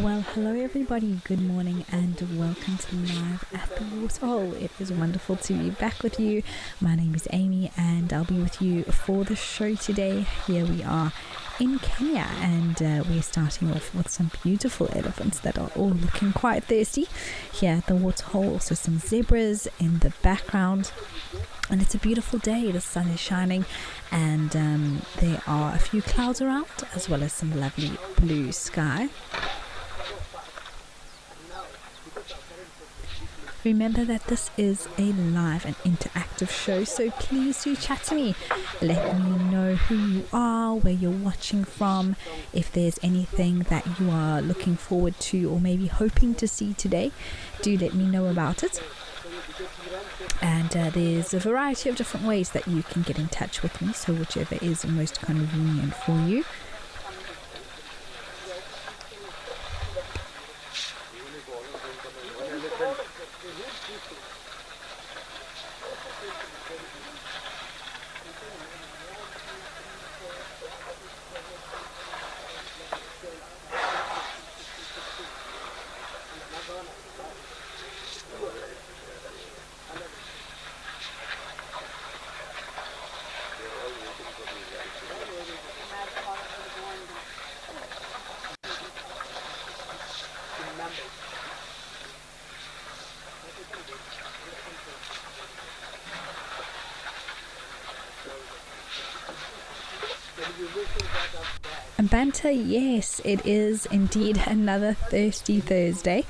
Well, hello everybody, good morning and welcome to Live at the Waterhole. It is wonderful to be back with you. My name is Amy and I'll be with you for the show today. Here we are in Kenya and we're starting off with some beautiful elephants that are all looking quite thirsty. Here at the Waterhole, also some zebras in the background. And it's a beautiful day, the sun is shining and there are a few clouds around as well as some lovely blue sky. Remember that this is a live and interactive show, so please do chat to me. Let me know who you are, where you're watching from, if there's anything that you are looking forward to or maybe hoping to see today. Do let me know about it. And there's a variety of different ways that you can get in touch with me, so whichever is most convenient for you. Banter, yes, it is indeed another thirsty Thursday.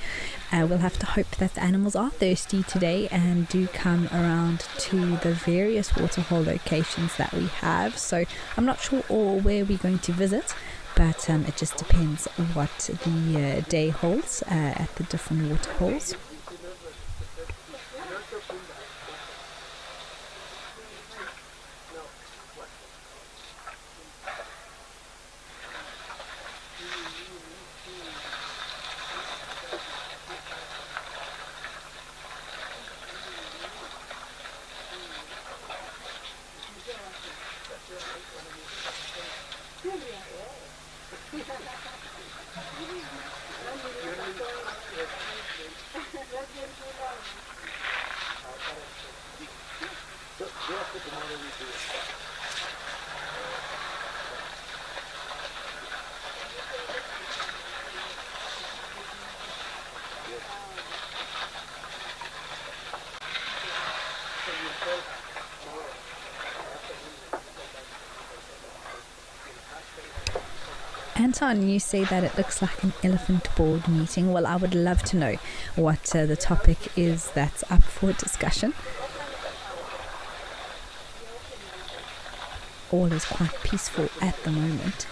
We'll have to hope that the animals are thirsty today and do come around to the various waterhole locations that we have. So I'm not sure all where we're going to visit, but it just depends what the day holds at the different waterholes. Anton, you say that it looks like an elephant board meeting. Well, I would love to know what the topic is that's up for discussion. All is quite peaceful at the moment.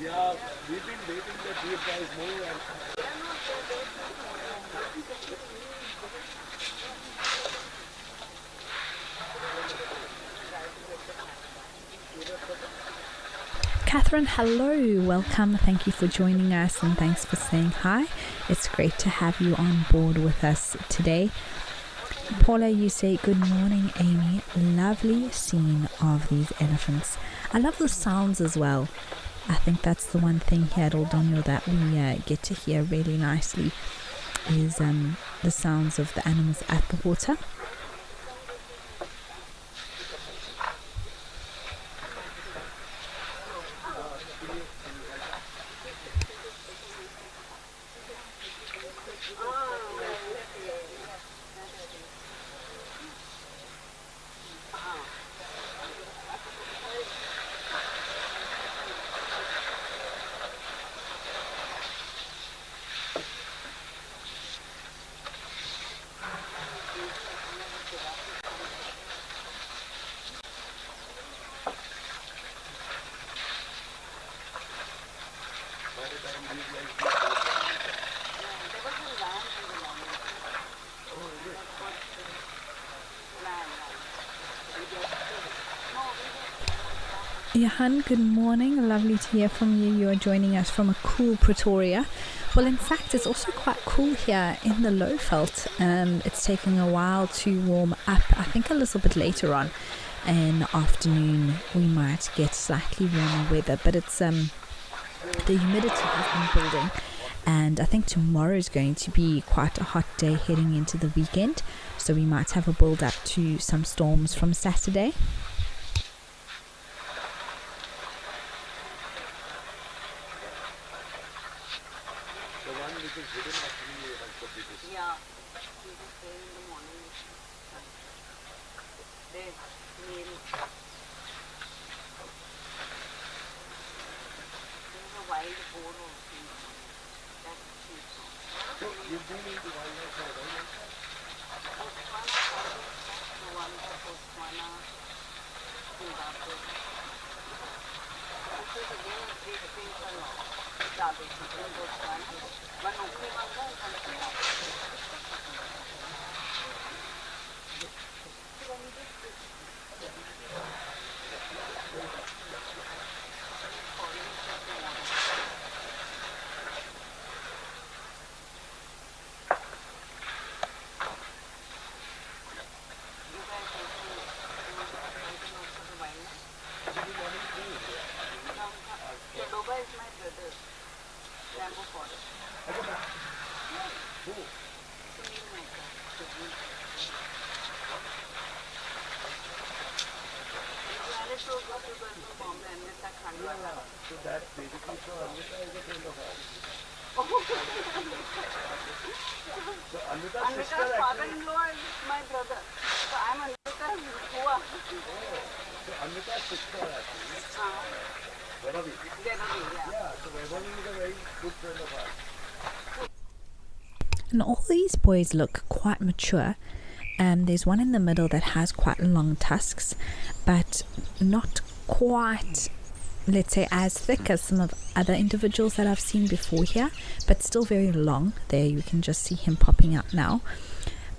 Yeah, we've been waiting that these guys move and Catherine, hello, welcome, thank you for joining us and thanks for saying hi. It's great to have you on board with us today. Paula, you say, good morning, Amy. Lovely scene of these elephants. I love the sounds as well. I think that's the one thing here at Oldonyo that we get to hear really nicely is the sounds of the animals at the water. Johan, good morning. Lovely to hear from you. You are joining us from a cool Pretoria. Well, in fact, it's also quite cool here in the Lowveld. It's taking a while to warm up. I think a little bit later on in the afternoon we might get slightly warmer weather, but it's the humidity has been building, and I think tomorrow is going to be quite a hot day heading into the weekend, so we might have a build up to some storms from Saturday. So that's basically so Anvita is a friend of ours. So Anvita's sister Anvita's actually. father-in-law is my brother. So I'm Anvita's Bua. So Anvita's sister actually. Vaibhavi. Devavi, yeah. Yeah, so Vaibhavi is a very good friend of ours. And all these boys look quite mature. There's one in the middle that has quite long tusks, but not quite, let's say, as thick as some of other individuals that I've seen before here, but still very long. There you can just see him popping out now,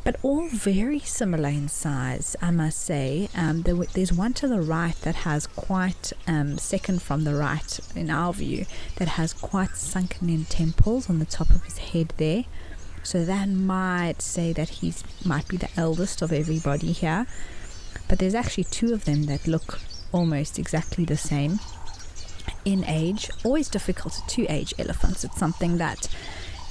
but all very similar in size, I must say. There's one to the right that has quite, second from the right in our view, that has quite sunken in temples on the top of his head there. So that might say that he might be the eldest of everybody here. But there's actually two of them that look almost exactly the same in age. Always difficult to age elephants. It's something that,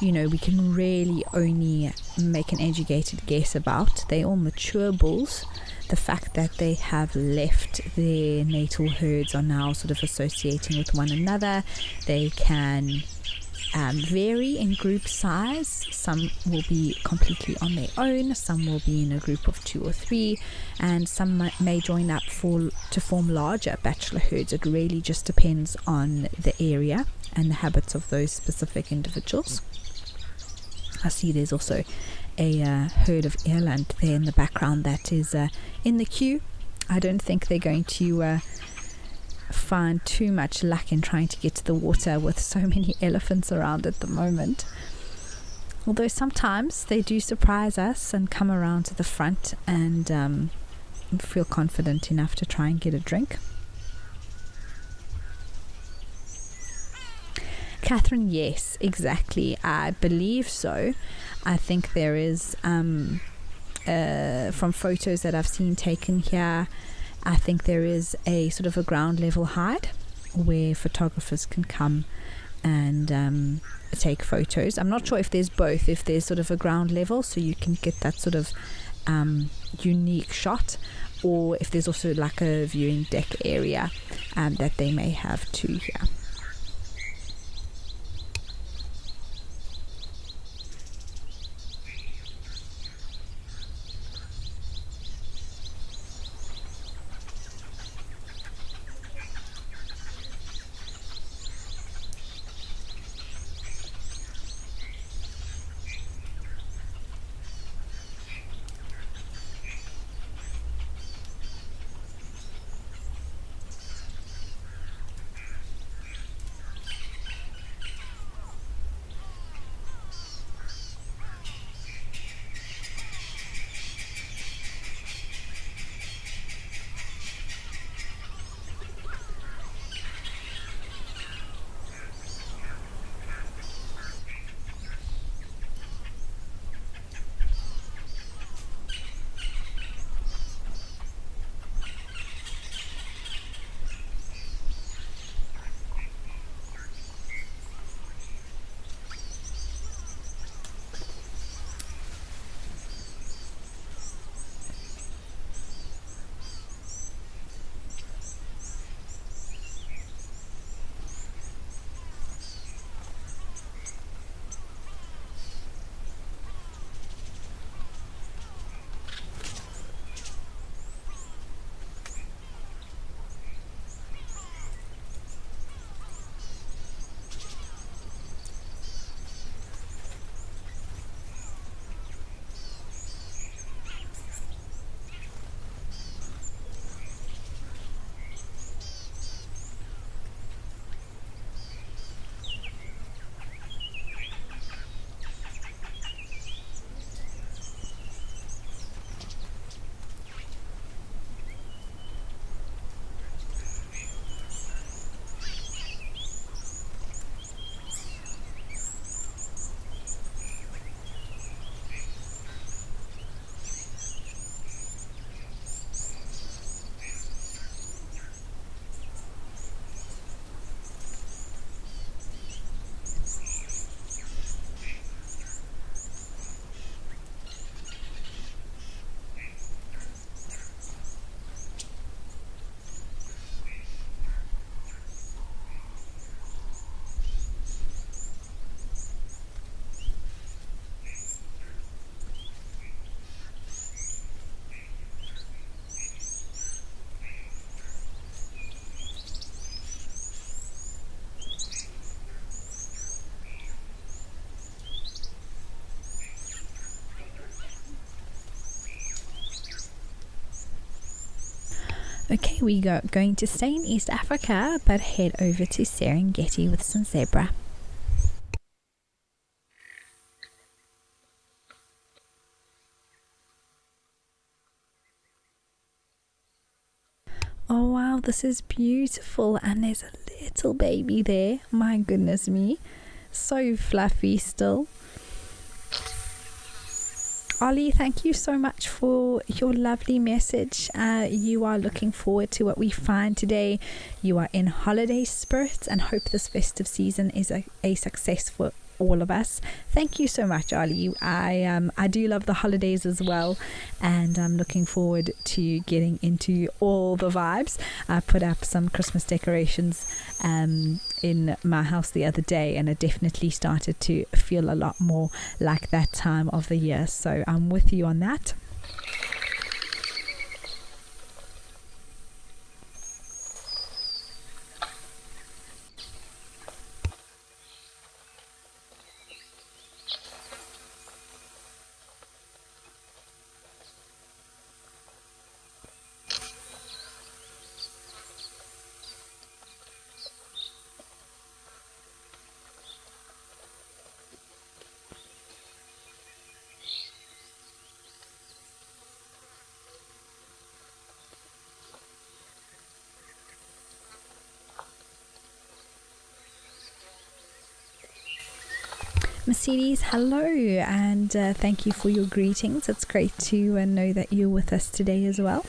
you know, we can really only make an educated guess about. They're all mature bulls. The fact that they have left their natal herds are now sort of associating with one another. They can vary in group size. Some will be completely on their own, some will be in a group of 2 or 3, and some may join up to form larger bachelor herds. It really just depends on the area and the habits of those specific individuals. I see there's also a herd of eland there in the background that is in the queue. I don't think they're going to find too much luck in trying to get to the water with so many elephants around at the moment. Although sometimes they do surprise us and come around to the front and feel confident enough to try and get a drink. Catherine, yes, exactly. I believe so. I think there is, from photos that I've seen taken here, I think there is a sort of a ground level hide where photographers can come and take photos. I'm not sure if there's both, if there's sort of a ground level so you can get that sort of unique shot, or if there's also like a viewing deck area that they may have too here. Okay, we are going to stay in East Africa, but head over to Serengeti with some zebra. Oh wow, this is beautiful, and there's a little baby there. My goodness me, so fluffy still. Ollie, thank you so much for your lovely message. You are looking forward to what we find today. You are in holiday spirits and hope this festive season is a success for all of us. Thank you so much, Ollie. I do love the holidays as well, and I'm looking forward to getting into all the vibes. I put up some Christmas decorations in my house the other day, and it definitely started to feel a lot more like that time of the year, so I'm with you on that. Mercedes, hello, and thank you for your greetings. It's great to know that you're with us today as well.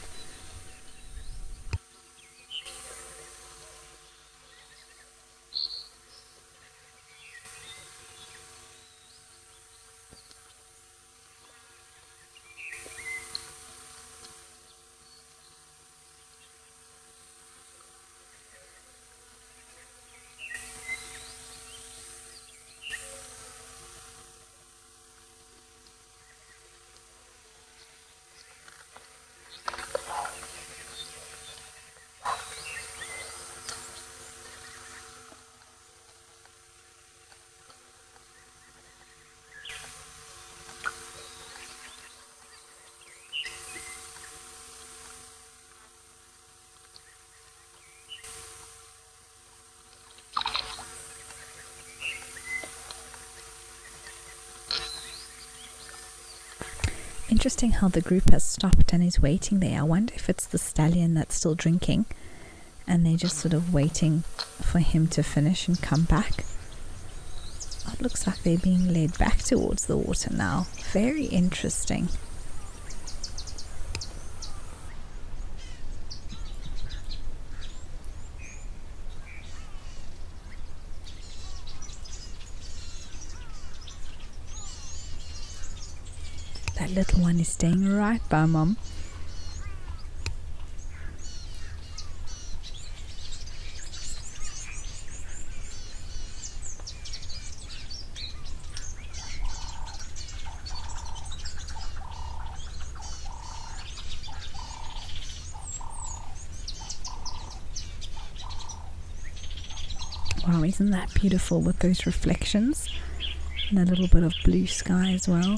Interesting how the group has stopped and is waiting there. I wonder if it's the stallion that's still drinking and they're just sort of waiting for him to finish and come back. Oh, it looks like they're being led back towards the water now. Very interesting. That little one is staying right by Mom. Wow, isn't that beautiful with those reflections and a little bit of blue sky as well?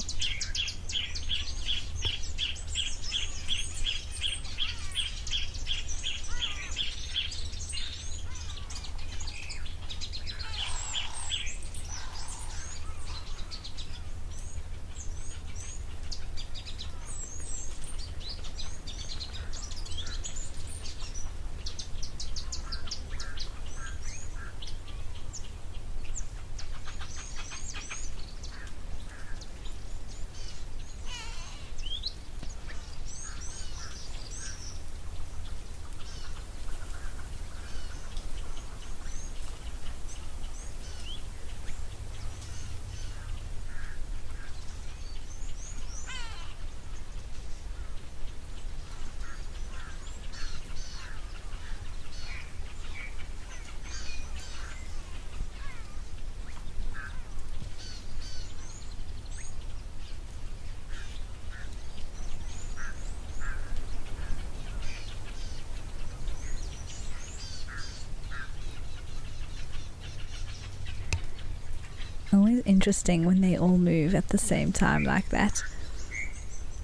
Always interesting when they all move at the same time like that.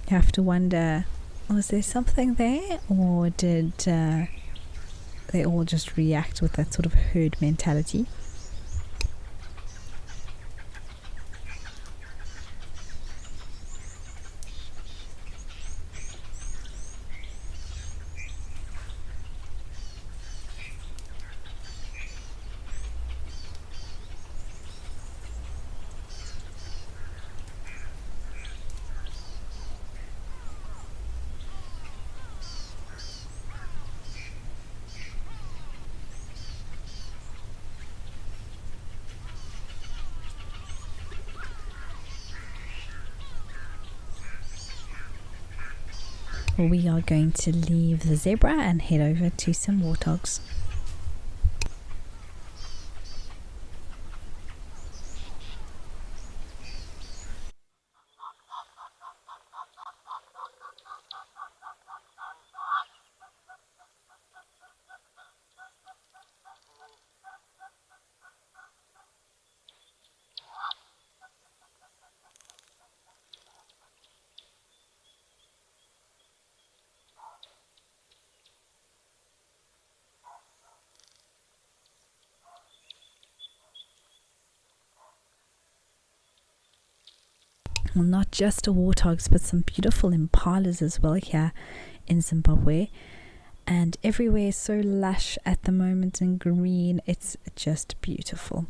You have to wonder Was there something there, or did they all just react with that sort of herd mentality? We are going to leave the zebra and head over to some warthogs. Well, not just warthogs, but some beautiful impalas as well here in Zimbabwe. And everywhere is so lush at the moment and green. It's just beautiful.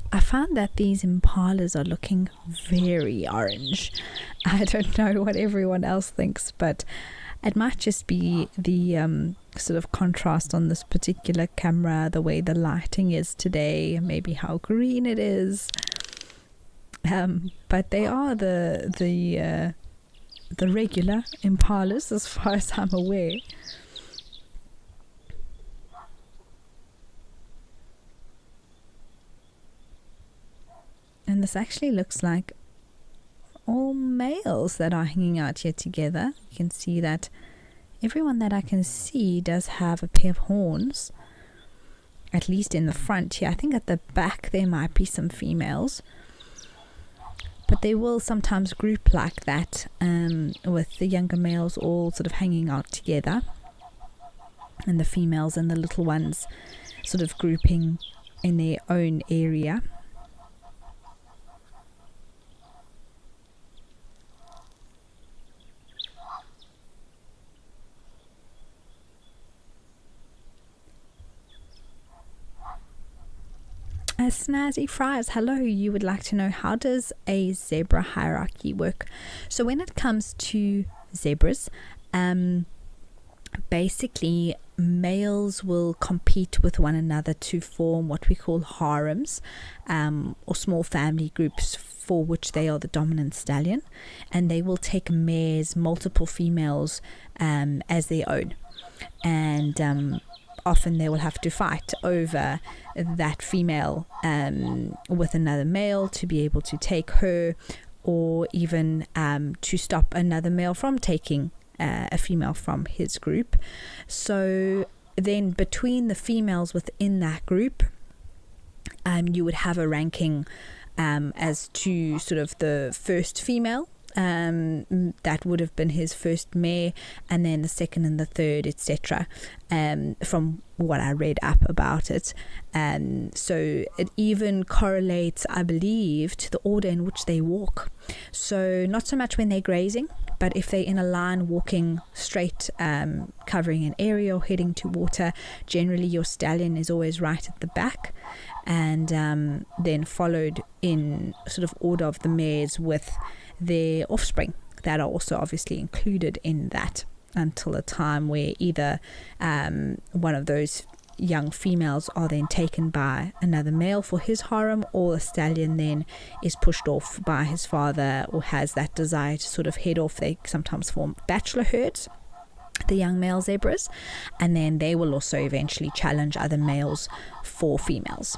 I found that these impalas are looking very orange. I don't know what everyone else thinks, but it might just be the sort of contrast on this particular camera, the way the lighting is today, maybe how green it is. But they are the regular impalas as far as I'm aware. And this actually looks like all males that are hanging out here together. You can see that everyone that I can see does have a pair of horns, at least in the front here. I think at the back there might be some females, but they will sometimes group like that, with the younger males all sort of hanging out together and the females and the little ones sort of grouping in their own area. Snazzy Fries, hello. You would like to know, how does a zebra hierarchy work? So when it comes to zebras, basically males will compete with one another to form what we call harems, or small family groups for which they are the dominant stallion, and they will take mares, multiple females, as their own. And often they will have to fight over that female with another male to be able to take her, or even to stop another male from taking a female from his group. So then between the females within that group, you would have a ranking as to sort of the first female. That would have been his first mare, and then the second and the third, etc. From what I read up about it. So it even correlates, I believe, to the order in which they walk. So not so much when they're grazing, but if they're in a line walking straight, covering an area or heading to water, generally your stallion is always right at the back, and then followed in sort of order of the mares with their offspring that are also obviously included in that, until a time where either one of those young females are then taken by another male for his harem, or the stallion then is pushed off by his father or has that desire to sort of head off. They sometimes form bachelor herds, the young male zebras, and then they will also eventually challenge other males for females.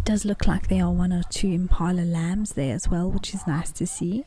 Does look like there are one or two impala lambs there as well, which is nice to see.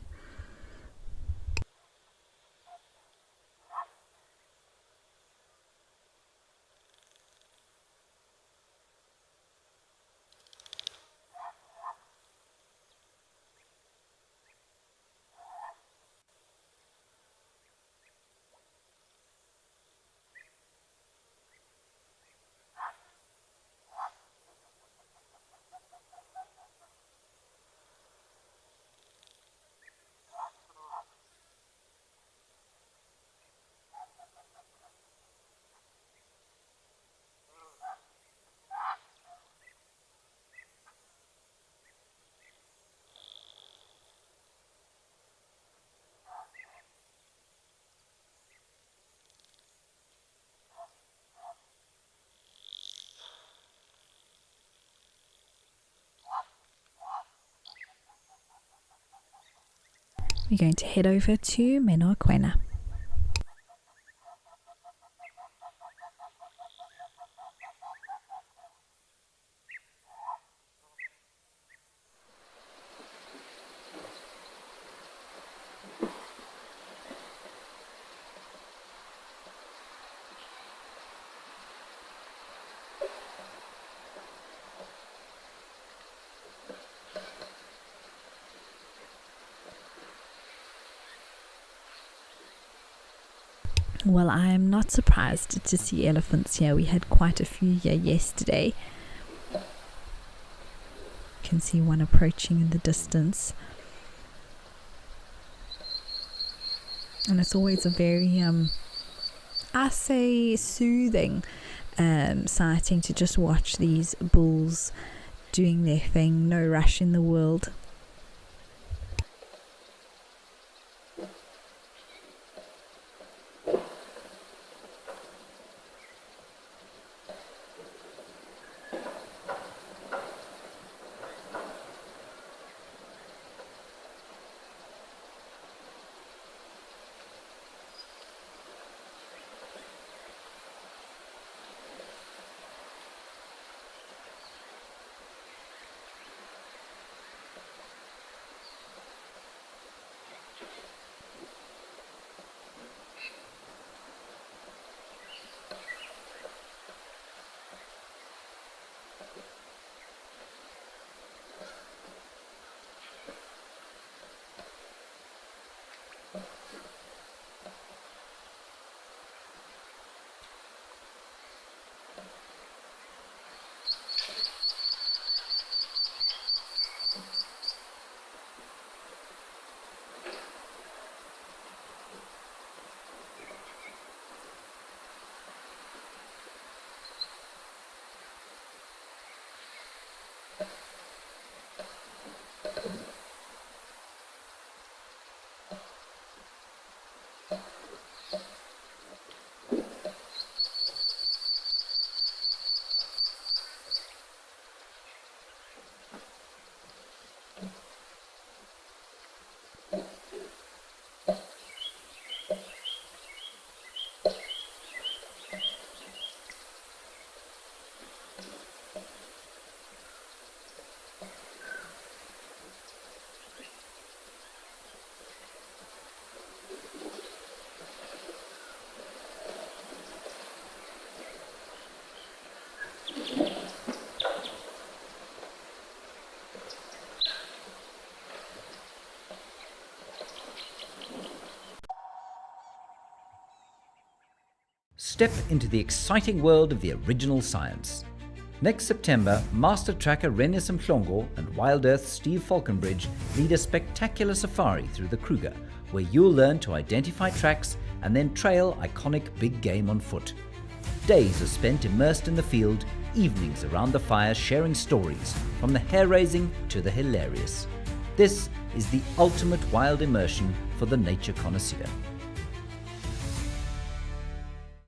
We're going to head over to Menoaquena. Well, I am not surprised to see elephants here. We had quite a few here yesterday. You can see one approaching in the distance. And it's always a very, I say, soothing sighting to just watch these bulls doing their thing. No rush in the world. Step into the exciting world of the original science. Next September, Master Tracker Renus Mhlongo and Wild Earth's Steve Falconbridge lead a spectacular safari through the Kruger, where you'll learn to identify tracks and then trail iconic big game on foot. Days are spent immersed in the field, evenings around the fire sharing stories, from the hair-raising to the hilarious. This is the ultimate wild immersion for the nature connoisseur.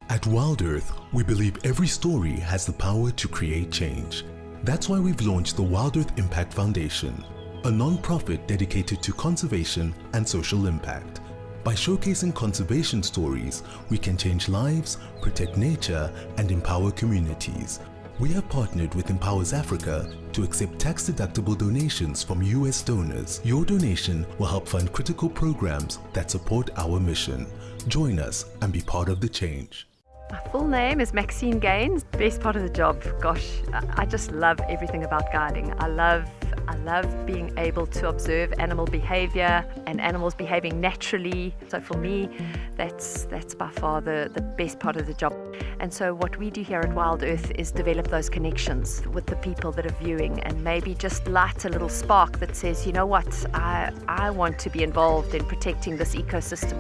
At Wild Earth, we believe every story has the power to create change. That's why we've launched the Wild Earth Impact Foundation, a non-profit dedicated to conservation and social impact. By showcasing conservation stories, we can change lives, protect nature, and empower communities. We have partnered with Empowers Africa to accept tax-deductible donations from US donors. Your donation will help fund critical programs that support our mission. Join us and be part of the change. My full name is Maxine Gaines. Best part of the job, gosh, I just love everything about guiding. I love being able to observe animal behavior and animals behaving naturally. So for me, that's by far the best part of the job. And so what we do here at Wild Earth is develop those connections with the people that are viewing and maybe just light a little spark that says, you know what, I want to be involved in protecting this ecosystem.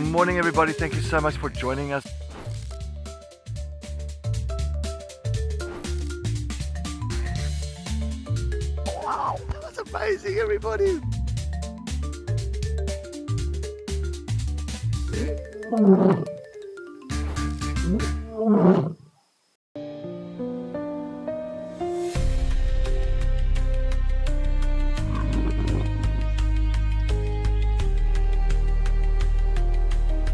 Morning everybody, thank you so much for joining us. Wow, that's amazing everybody.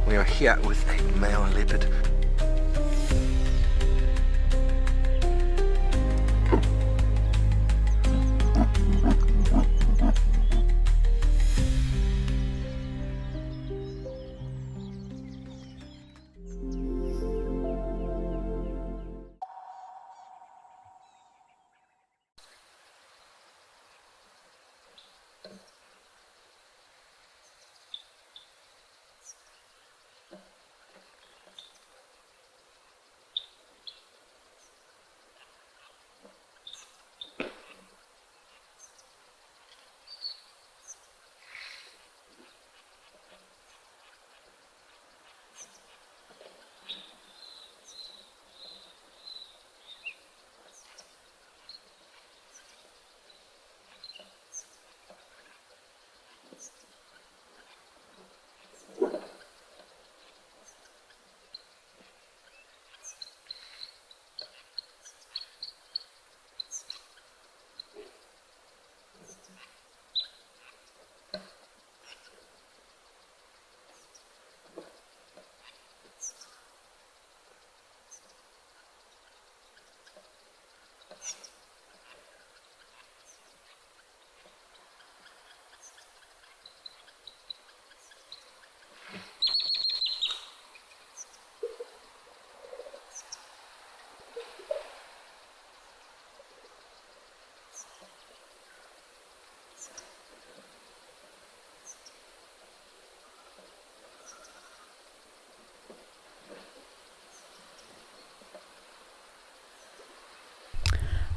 We are here with a male leopard.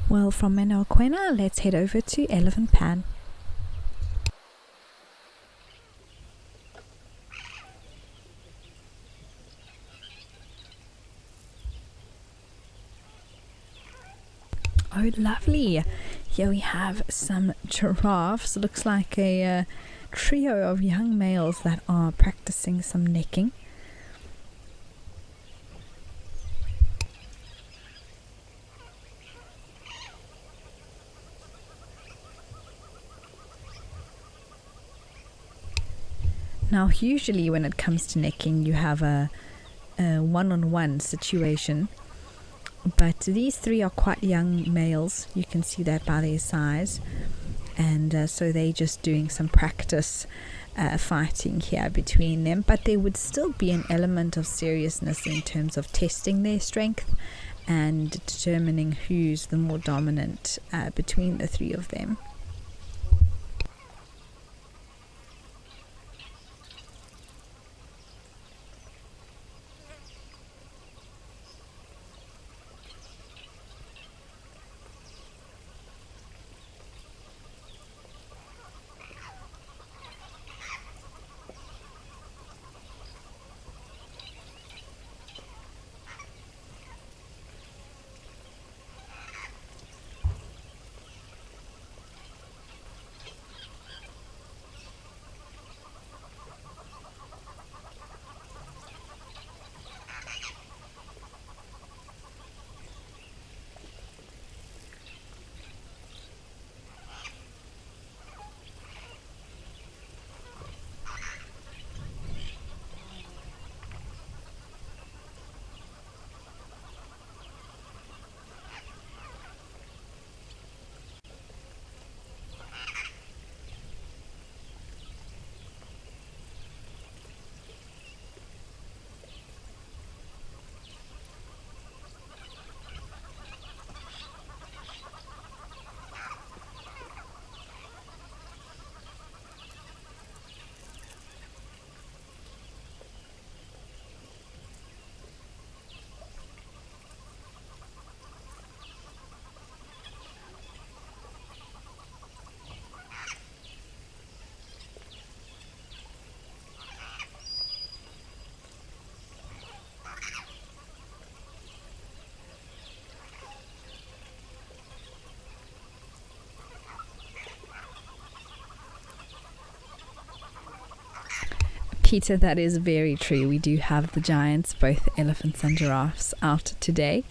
Well, from Manoakwena, let's head over to Elephant Pan. Oh, lovely. Here we have some giraffes. Looks like a trio of young males that are practicing some necking. Now, usually when it comes to necking, you have a one-on-one situation, but these three are quite young males. You can see that by their size, and so they're just doing some practice fighting here between them, but there would still be an element of seriousness in terms of testing their strength and determining who's the more dominant between the three of them. Peter, that is very true. We do have the giants, both elephants and giraffes, out today.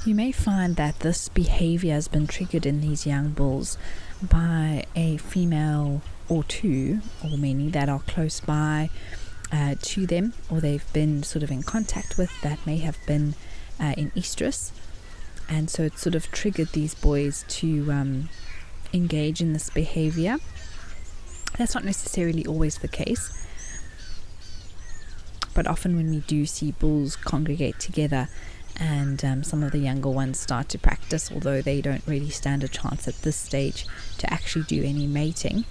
You may find that this behavior has been triggered in these young bulls by a female or two, or many that are close by to them, or they've been sort of in contact with, that may have been in estrus, and so it sort of triggered these boys to engage in this behavior. That's not necessarily always the case, but often when we do see bulls congregate together, and some of the younger ones start to practice, although they don't really stand a chance at this stage to actually do any mating.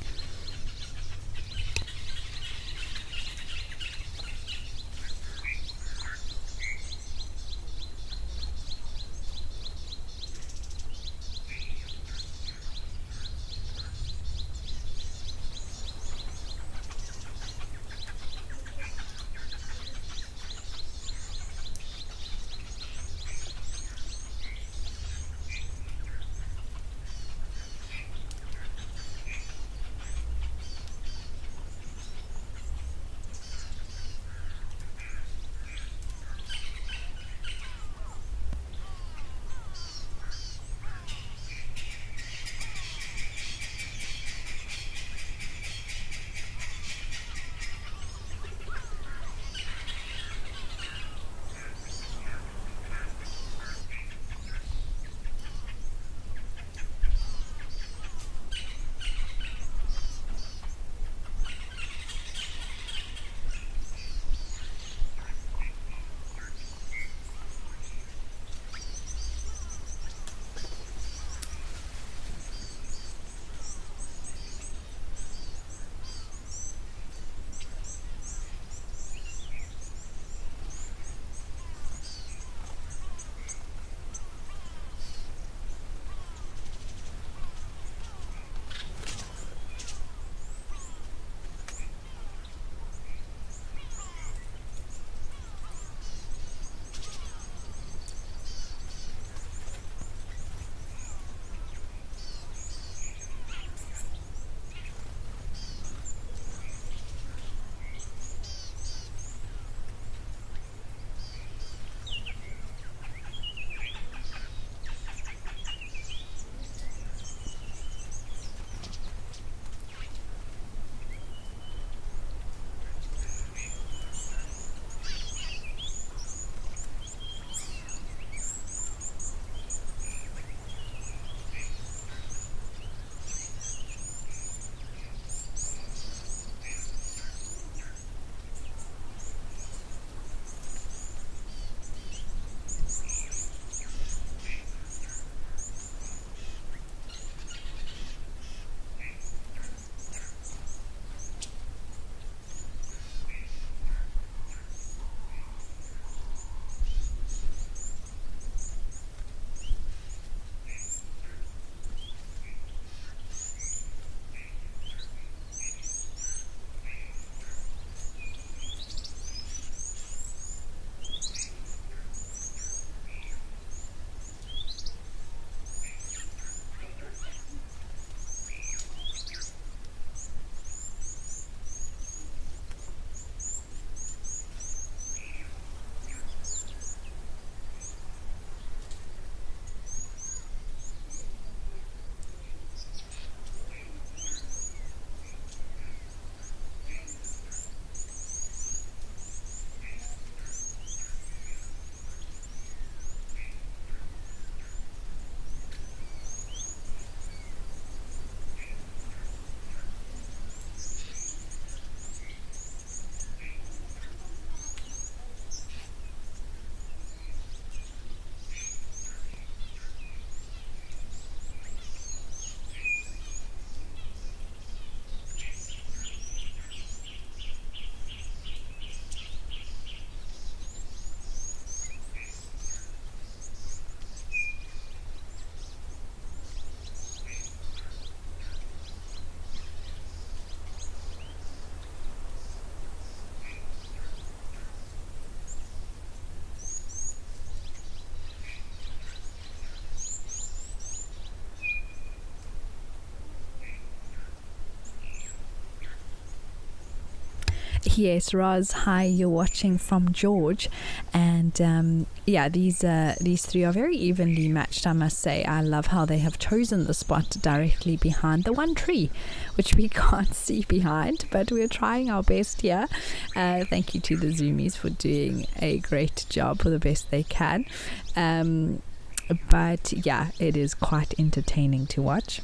Yes, Roz, hi, you're watching from George, and yeah, these three are very evenly matched, I must say. I love how they have chosen the spot directly behind the one tree, which we can't see behind, but we're trying our best here. Thank you to the Zoomies for doing a great job for the best they can. But yeah, it is quite entertaining to watch.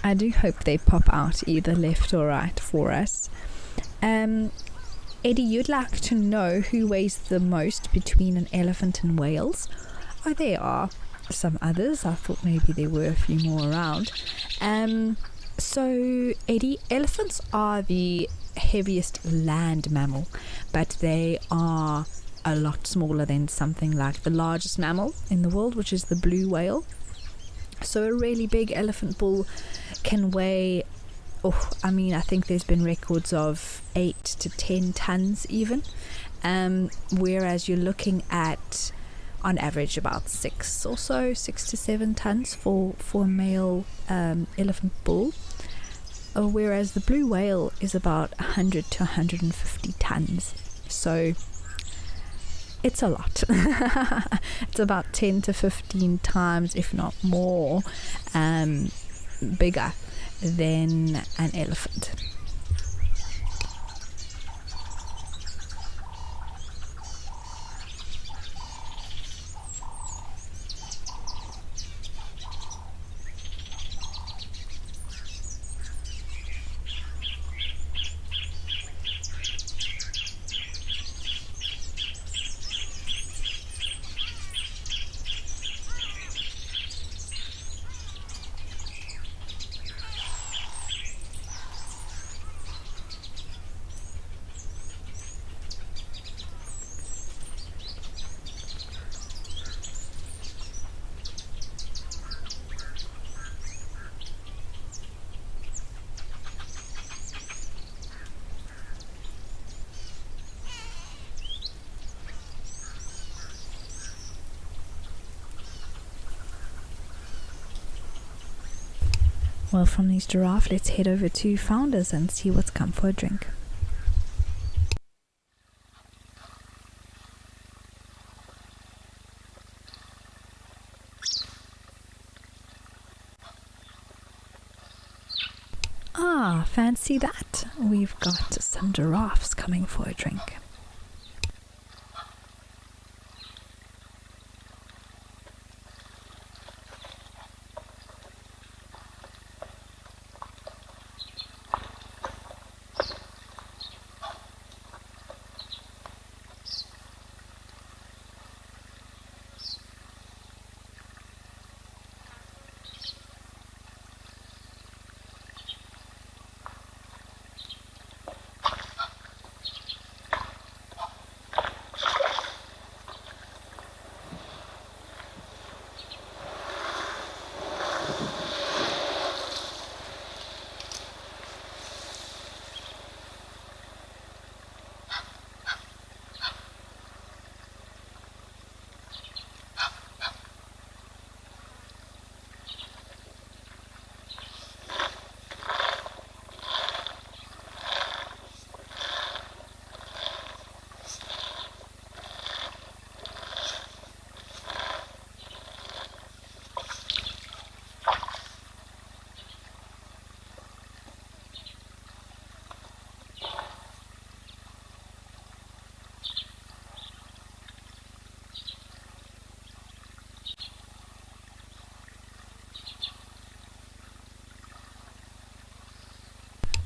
I do hope they pop out either left or right for us. Eddie, you'd like to know who weighs the most between an elephant and whales? Oh, there are some others. I thought maybe there were a few more around. So, Eddie, elephants are the heaviest land mammal, but they are a lot smaller than something like the largest mammal in the world, which is the blue whale. So a really big elephant bull can weigh, I think there's been records of 8 to 10 tons even, whereas you're looking at on average about 6 to 7 tons for a male elephant bull, whereas the blue whale is about 100 to 150 tons. So it's a lot. It's about 10 to 15 times, if not more, bigger than an elephant. Well, from these giraffe, let's head over to Founders and see what's come for a drink. Ah, fancy that. We've got some giraffes coming for a drink.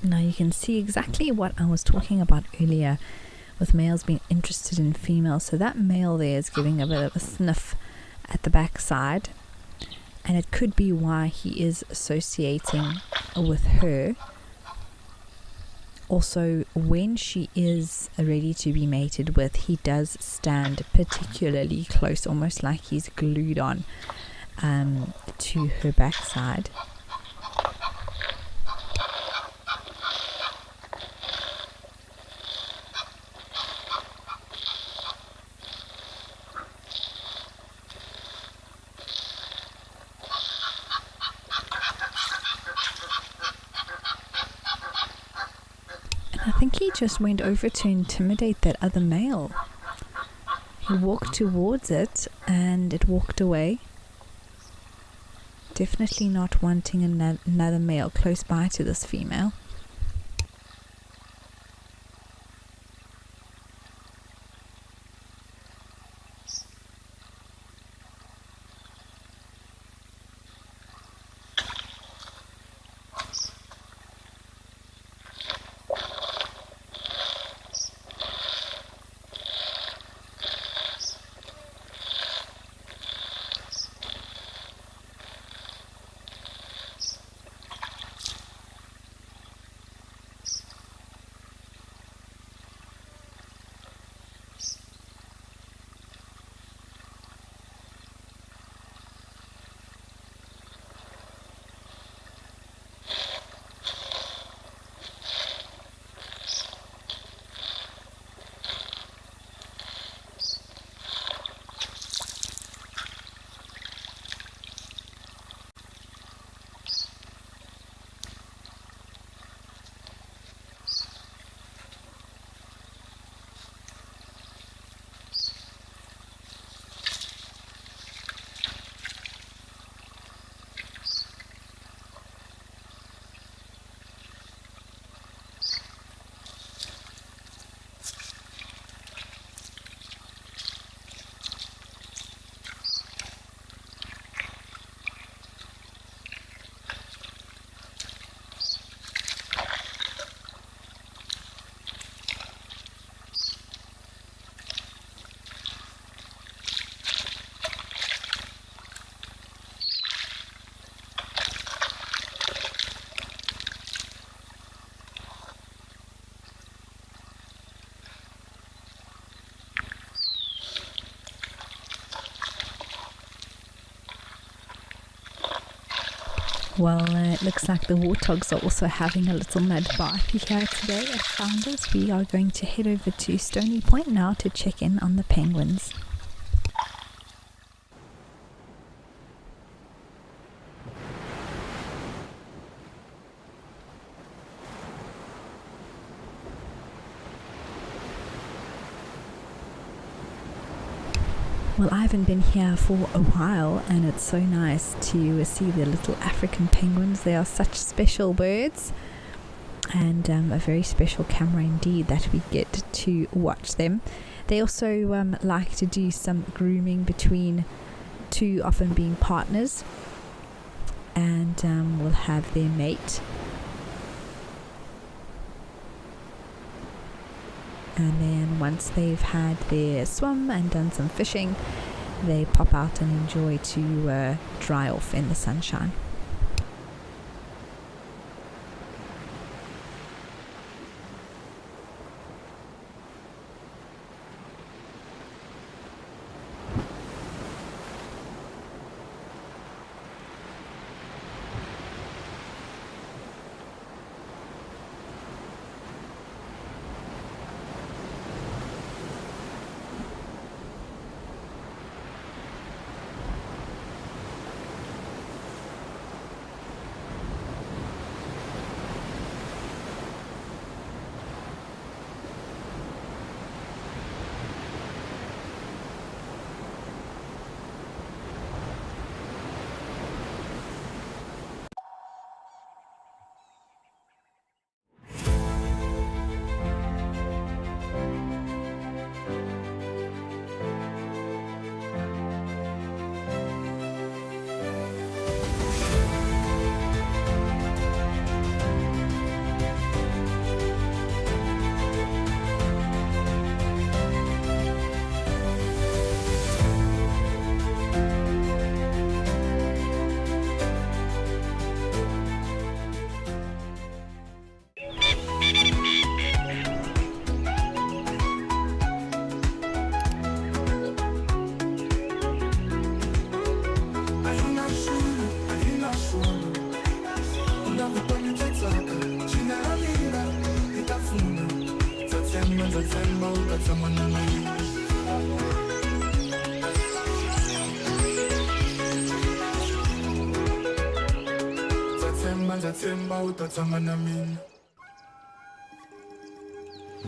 Now you can see exactly what I was talking about earlier with males being interested in females. So that male there is giving a bit of a sniff at the backside, and it could be why he is associating with her. Also, when she is ready to be mated with, he does stand particularly close, almost like he's glued on to her backside. I think he just went over to intimidate that other male. He walked towards it and it walked away. Definitely not wanting another male close by to this female. Well, it looks like the warthogs are also having a little mud bath here today at Founders. We are going to head over to Stony Point now to check in on the penguins. Well, I haven't been here for a while, and it's so nice to see the little African penguins. They are such special birds, and a very special camera indeed that we get to watch them. They also like to do some grooming between two, often being partners, and will have their mate. And then once they've had their swim and done some fishing, they pop out and enjoy to dry off in the sunshine.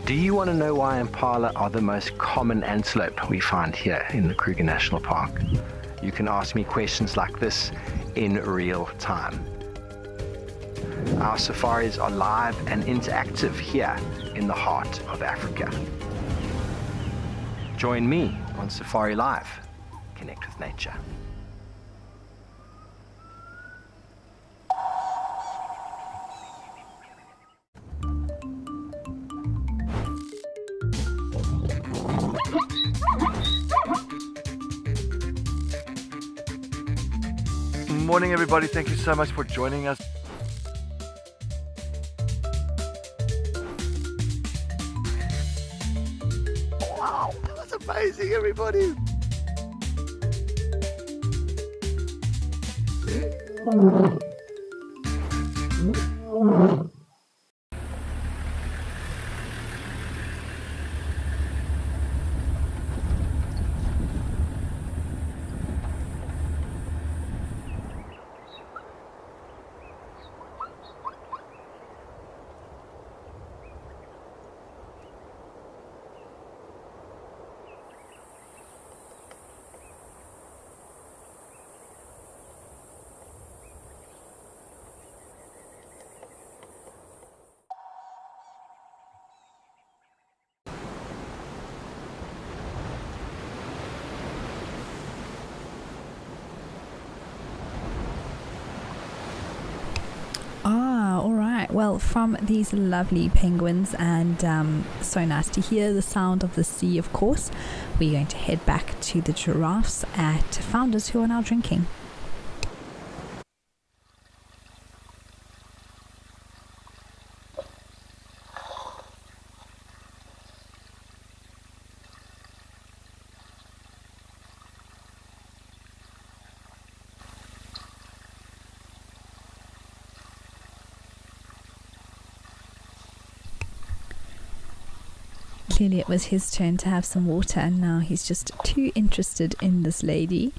Do you want to know why impala are the most common antelope we find here in the Kruger National Park? You can ask me questions like this in real time. Our safaris are live and interactive here in the heart of Africa. Join me on Safari Live. Connect with nature. Morning, everybody. Thank you so much for joining us. Wow, that was amazing, everybody. Well, from these lovely penguins, and so nice to hear the sound of the sea, of course, we're going to head back to the giraffes at Founders, who are now drinking. Clearly it was his turn to have some water, and now he's just too interested in this lady.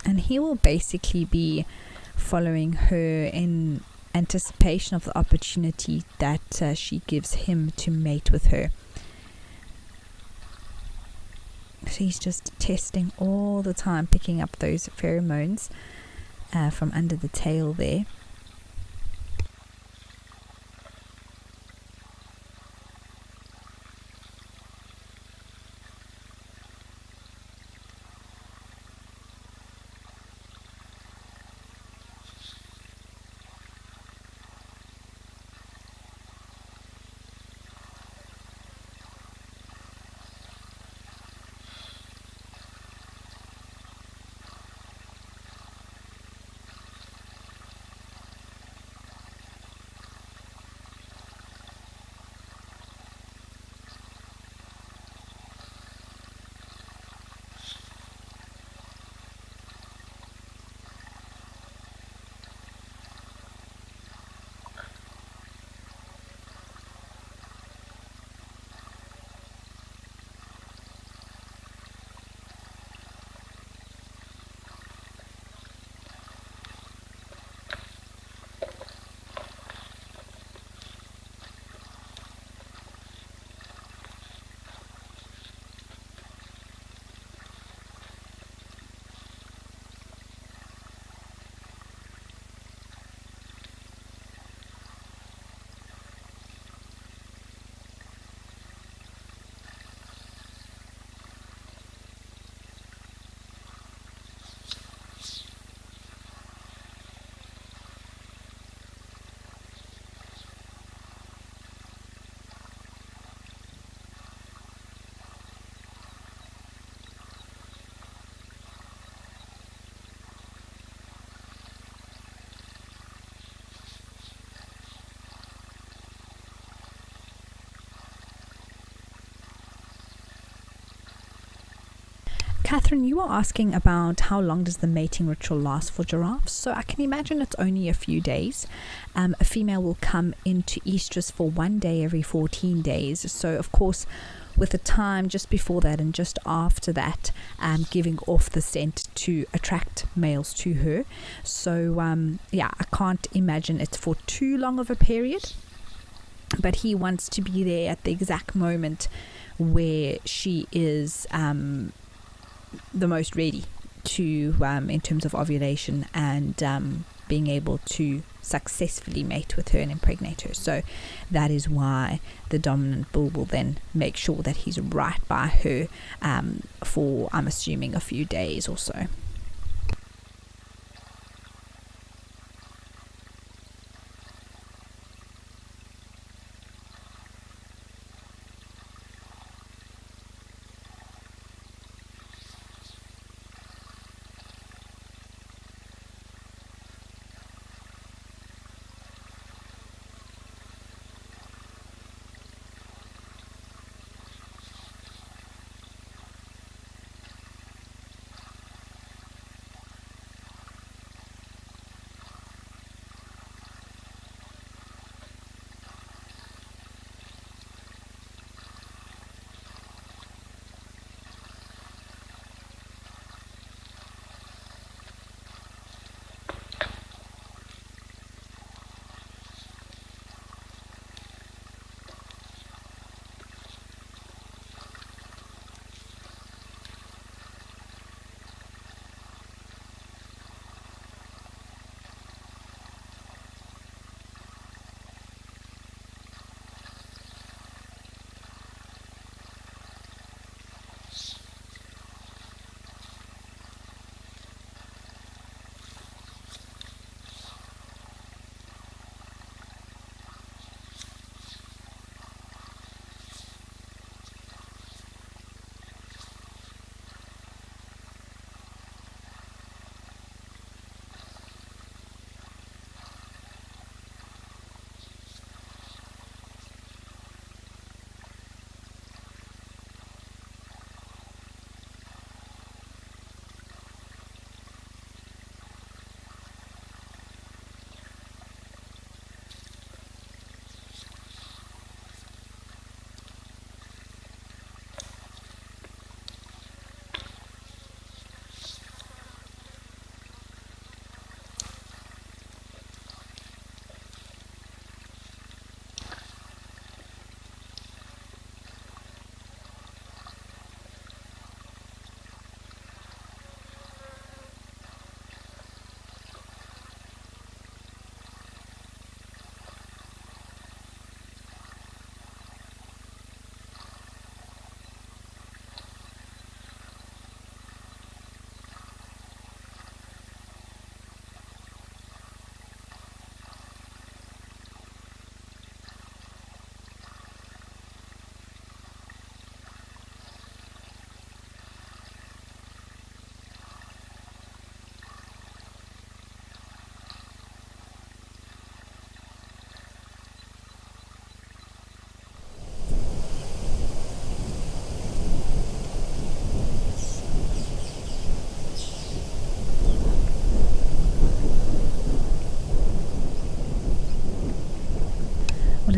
And he will basically be following her in anticipation of the opportunity that she gives him to mate with her. So he's just testing all the time, picking up those pheromones from under the tail there. Catherine, you were asking about how long does the mating ritual last for giraffes. So I can imagine it's only a few days. A female will come into estrus for 1 day every 14 days. So of course, with the time just before that and just after that, giving off the scent to attract males to her. So I can't imagine it's for too long of a period. But he wants to be there at the exact moment where she is the most ready to in terms of ovulation and being able to successfully mate with her and impregnate her. So that is why the dominant bull will then make sure that he's right by her for, I'm assuming, a few days or so.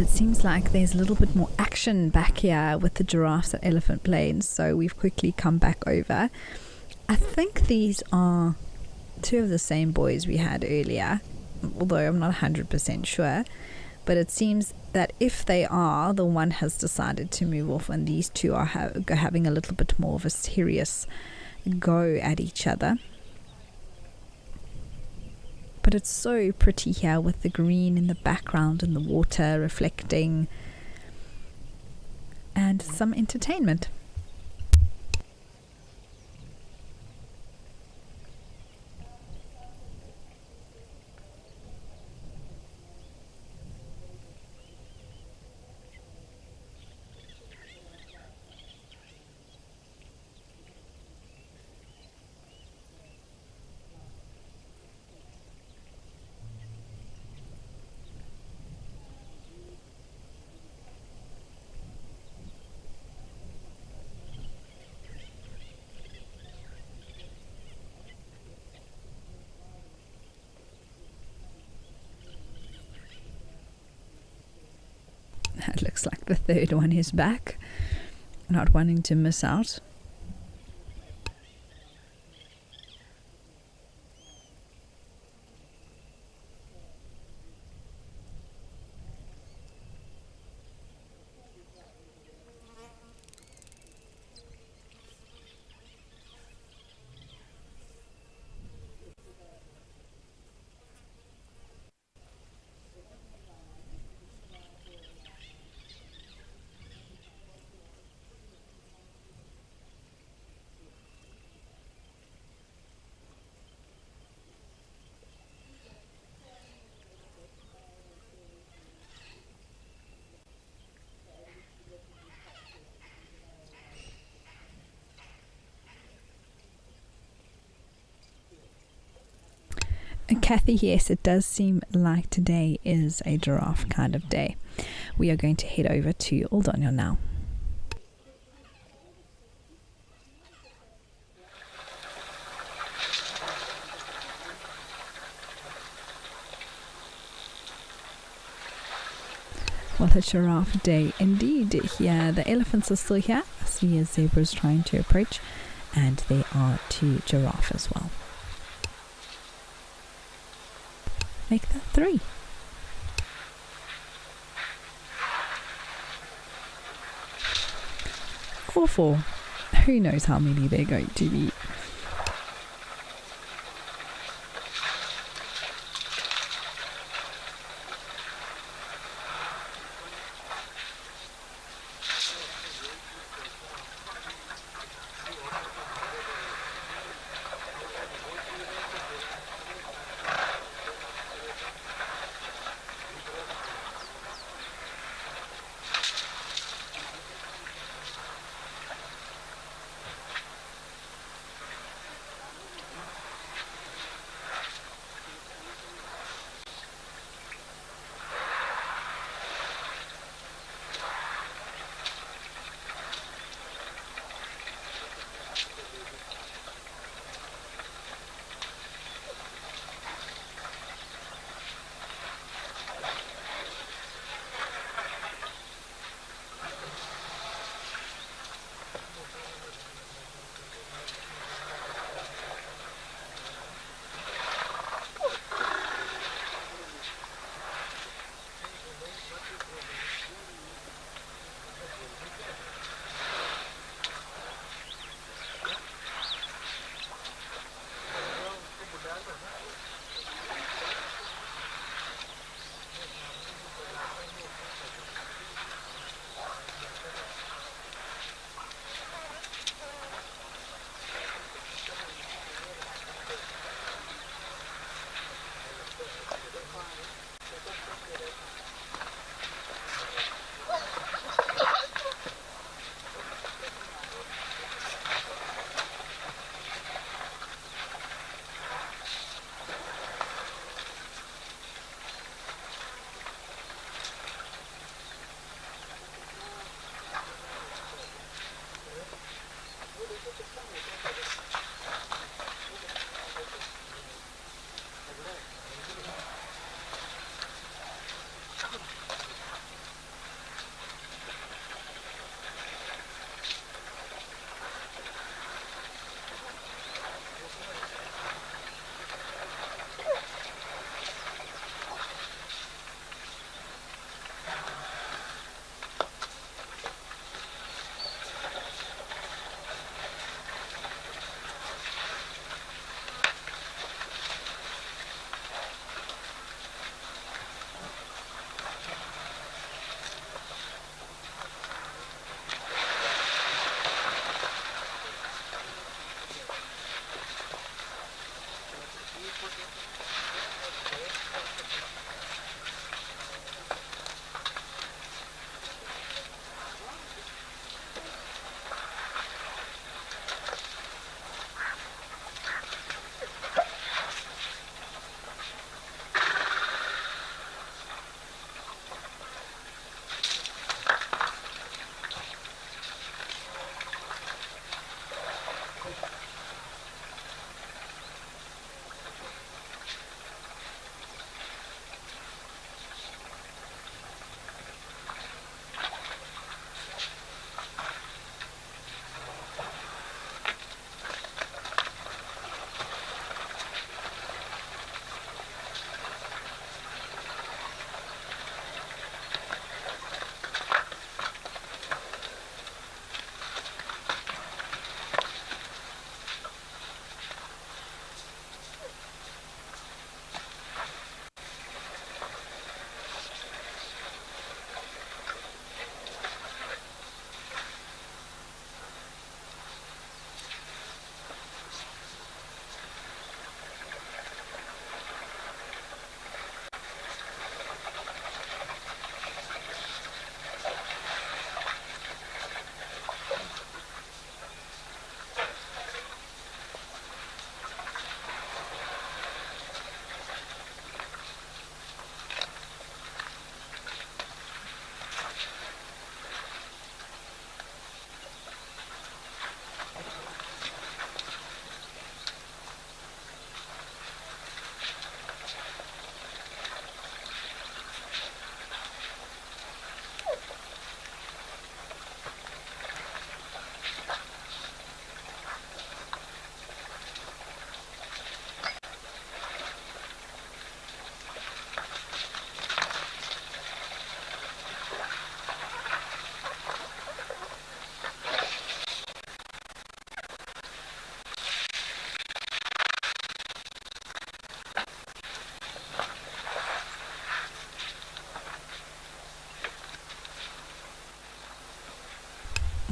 it seems like there's a little bit more action back here with the giraffes at Elephant Plains, so we've quickly come back over. I think these are two of the same boys we had earlier, although I'm not 100% sure. But it seems that if they are, the one has decided to move off, and these two are having a little bit more of a serious go at each other. But it's so pretty here with the green in the background and the water reflecting, and some entertainment. It looks like the third one is back, not wanting to miss out. And Kathy, yes, it does seem like today is a giraffe kind of day. We are going to head over to Old Onion now. Well, a giraffe day indeed. Here, the elephants are still here. I see a zebra is trying to approach, and they are two giraffe as well. Make that 3. 4. Who knows how many they're going to be.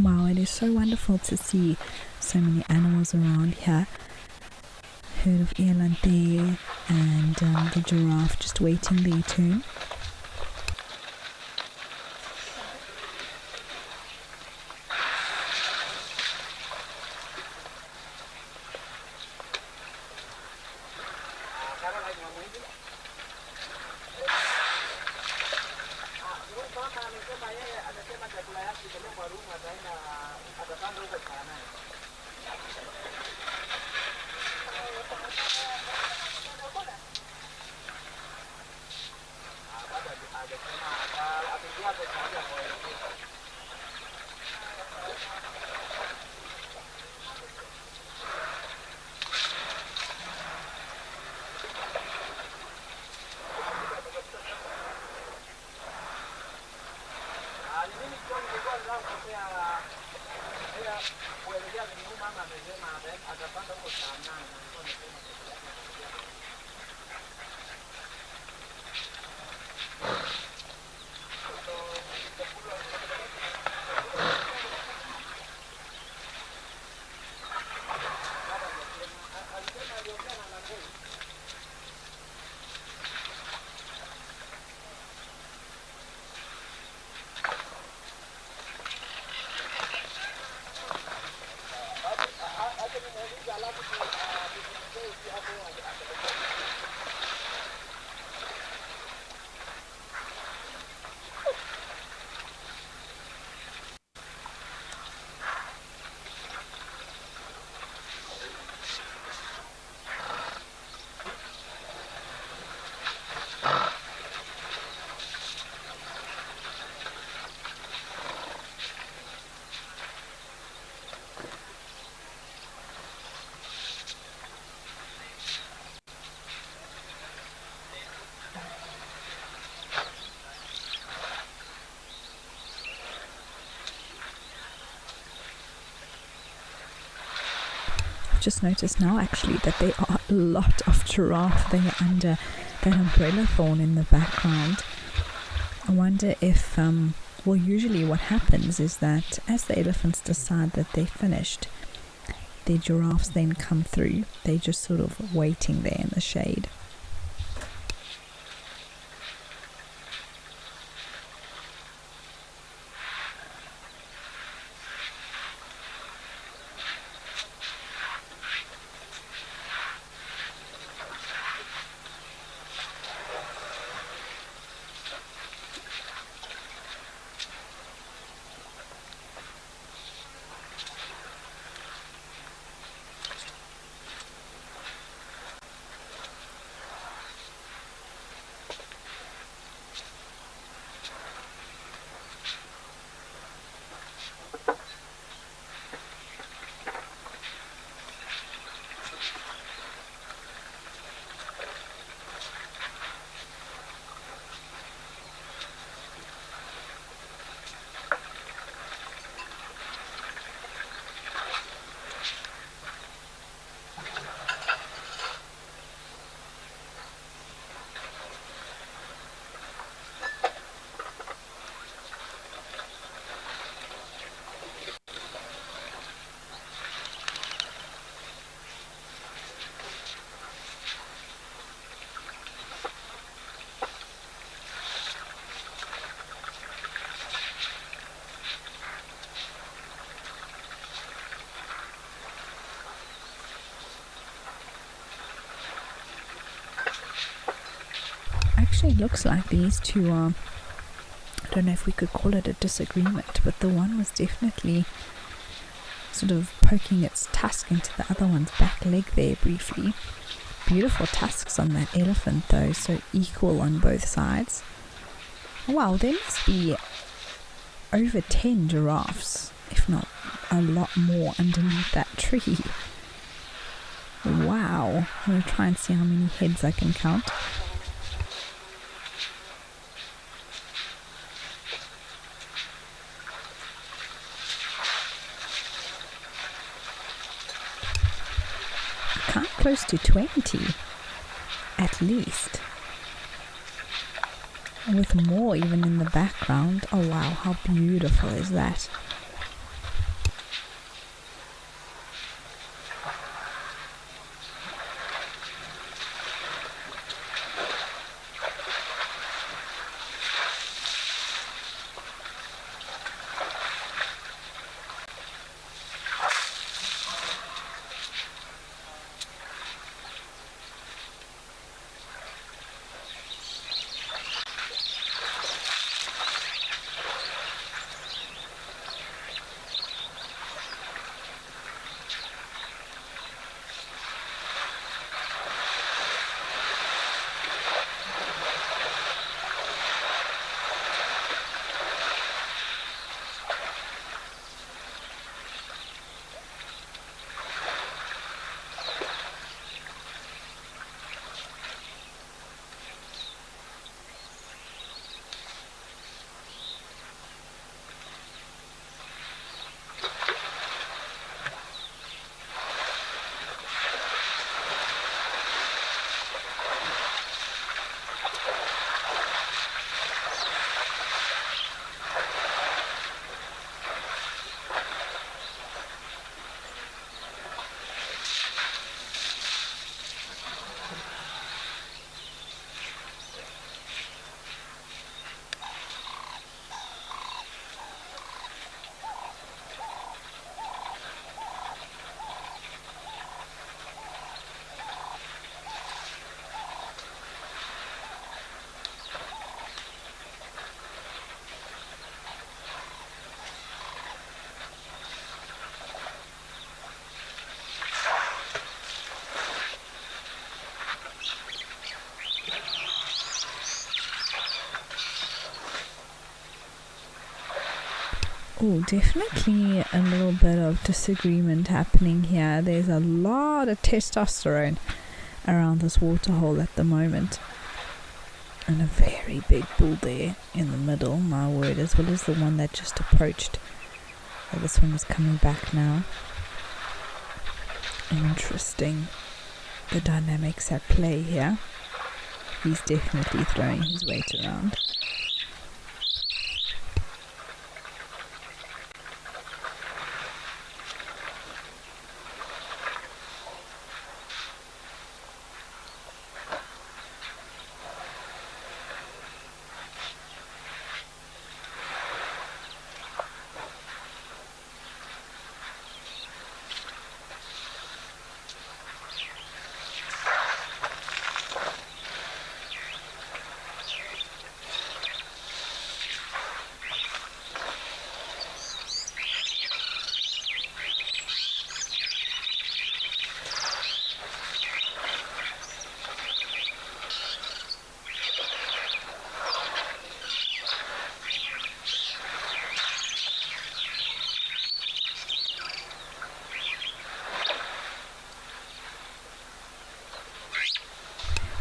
Wow, it is so wonderful to see so many animals around here. Herd of eland there, and the giraffe just waiting their turn. Just noticed now actually that there are a lot of giraffe there under that umbrella thorn in the background. I wonder if well, usually what happens is that as the elephants decide that they're finished, the giraffes then come through. They're just sort of waiting there in the shade. Actually looks like these two are, I don't know if we could call it a disagreement, but the one was definitely sort of poking its tusk into the other one's back leg there briefly. Beautiful tusks on that elephant though, so equal on both sides. Wow, there must be over 10 giraffes, if not a lot more, underneath that tree. Wow, I'm going to try and see how many heads I can count. Close to 20 at least, with more even in the background. Oh wow, how beautiful is that? Oh, definitely a little bit of disagreement happening here. There's a lot of testosterone around this waterhole at the moment. And a very big bull there in the middle, my word, as well as the one that just approached. Oh, this one is coming back now. Interesting. The dynamics at play here. He's definitely throwing his weight around.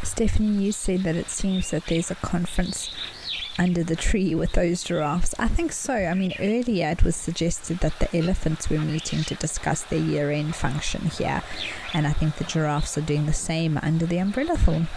Stephanie, you said that it seems that there's a conference under the tree with those giraffes. I think so. I mean, earlier it was suggested that the elephants were meeting to discuss their year-end function here, and I think the giraffes are doing the same under the umbrella thorn.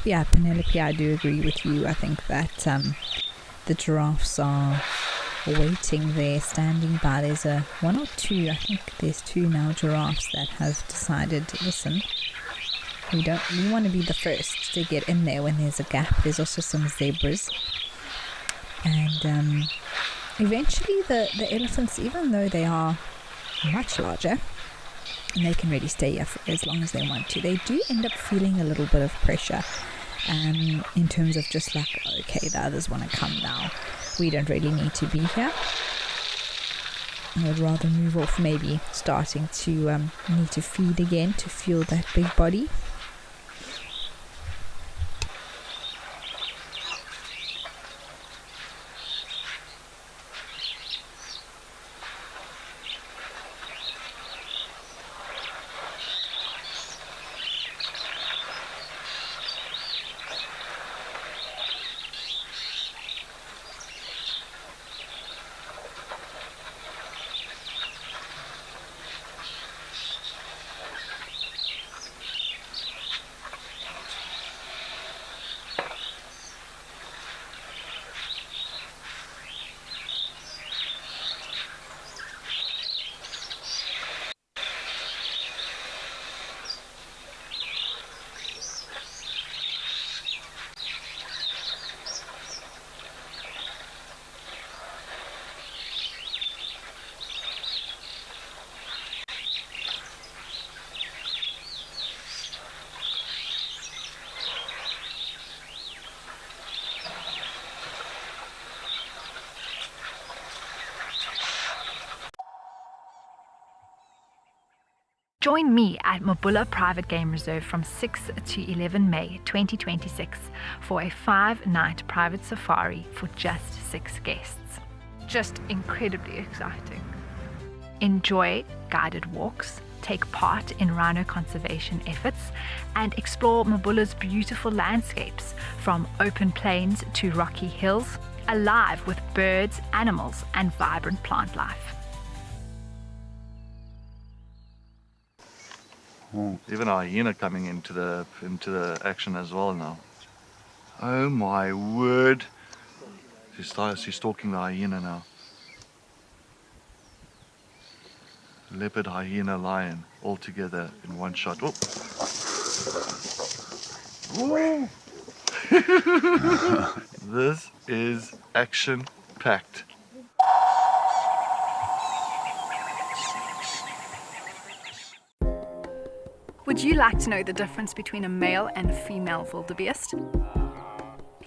Yeah, Penelope, I do agree with you. I think that the giraffes are waiting there, standing by. There's one or two, I think there's two now giraffes that have decided, listen, we want to be the first to get in there when there's a gap. There's also some zebras. And eventually the elephants, even though they are much larger, and they can really stay here for as long as they want to, they do end up feeling a little bit of pressure in terms of just like, okay, the others want to come now. We don't really need to be here. I would rather move off, maybe starting to need to feed again to fuel that big body. Join me at Mabula Private Game Reserve from 6 to 11 May 2026 for a 5-night private safari for just 6 guests. Just incredibly exciting. Enjoy guided walks, take part in rhino conservation efforts, and explore Mabula's beautiful landscapes from open plains to rocky hills, alive with birds, animals, and vibrant plant life. Even a hyena coming into the action as well now. Oh my word! She's stalking the hyena now. Leopard, hyena, lion, all together in one shot. Oh. This is action-packed. Would you like to know the difference between a male and a female wildebeest?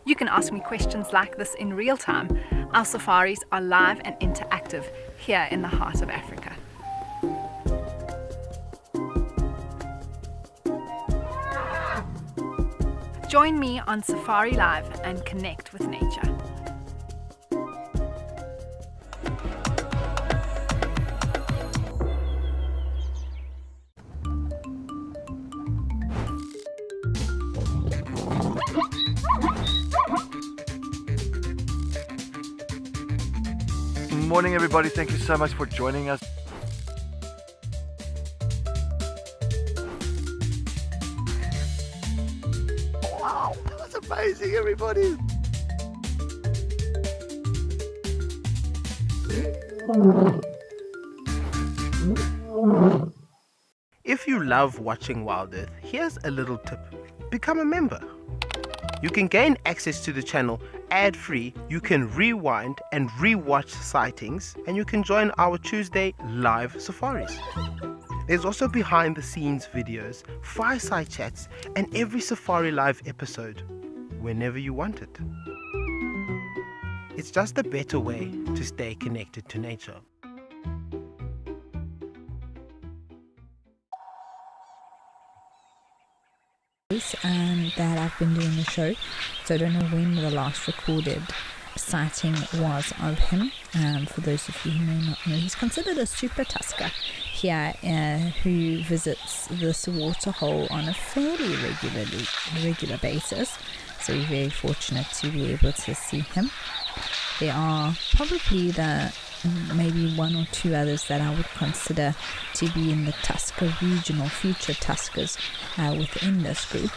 You can ask me questions like this in real time. Our safaris are live and interactive here in the heart of Africa. Join me on Safari Live and connect with nature. Good morning, everybody. Thank you so much for joining us. Wow, that was amazing, everybody. If you love watching Wild Earth, here's a little tip. Become a member. You can gain access to the channel ad-free, you can rewind and re-watch sightings, and you can join our Tuesday live safaris. There's also behind the scenes videos, fireside chats, and every Safari Live episode, whenever you want it. It's just a better way to stay connected to nature. That I've been doing the show, so I don't know when the last recorded sighting was of him. For those of you who may not know, he's considered a super tusker here who visits this waterhole on a fairly regular basis, so we're very fortunate to be able to see him. There are probably maybe one or two others that I would consider to be in the Tusker region or future Tuskers within this group.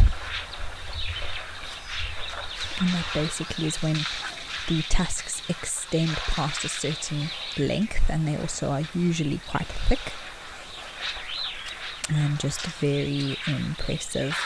And that basically is when the tusks extend past a certain length, and they also are usually quite thick and just very impressive.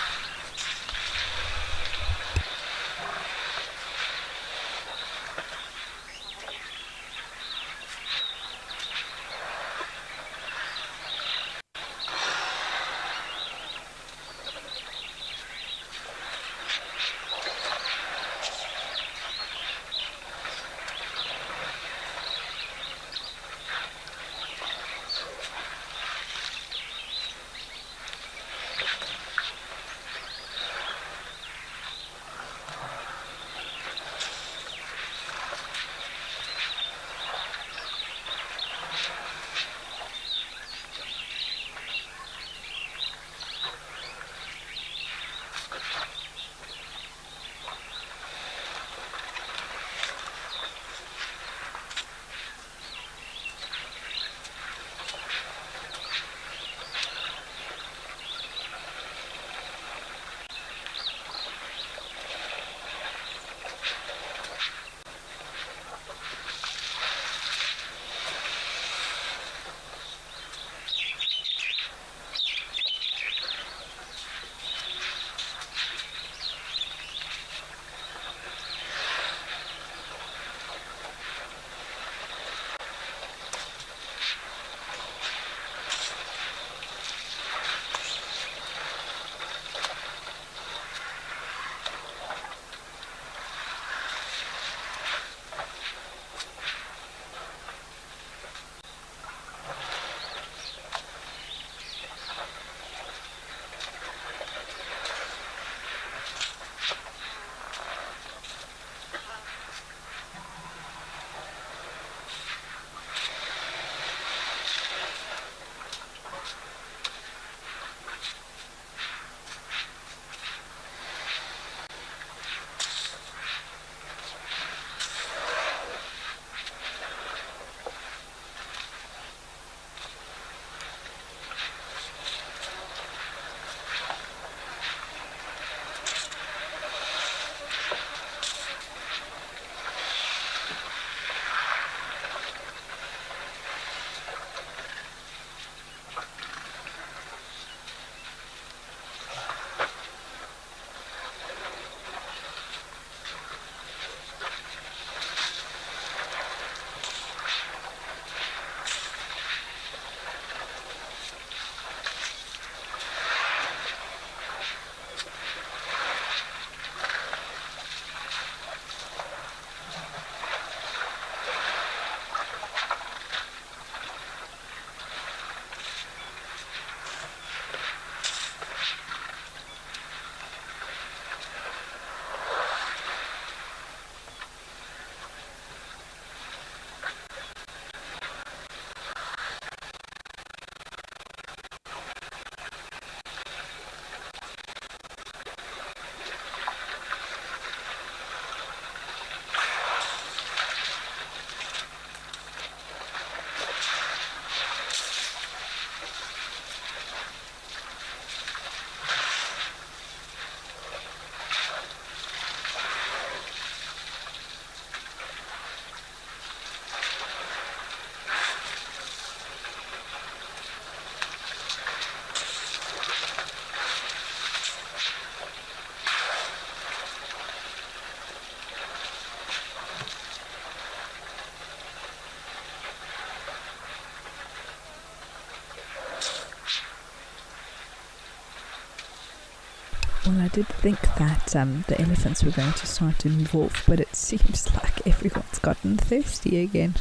Well, I did think that the elephants were going to start to move off, but it seems like everyone's gotten thirsty again.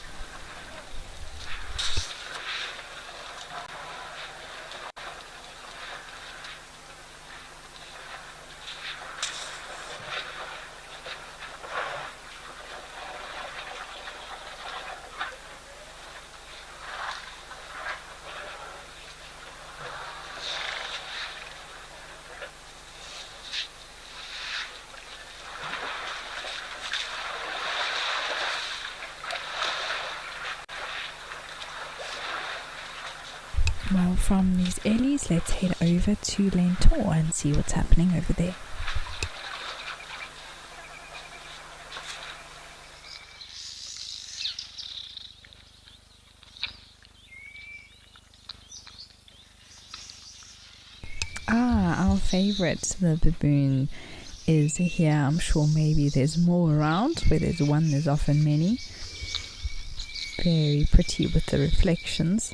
Well, from these ellies, let's head over to Lentor and see what's happening over there. Our favourite, the baboon, is here. I'm sure maybe there's more around. Where there's one, there's often many. Very pretty with the reflections.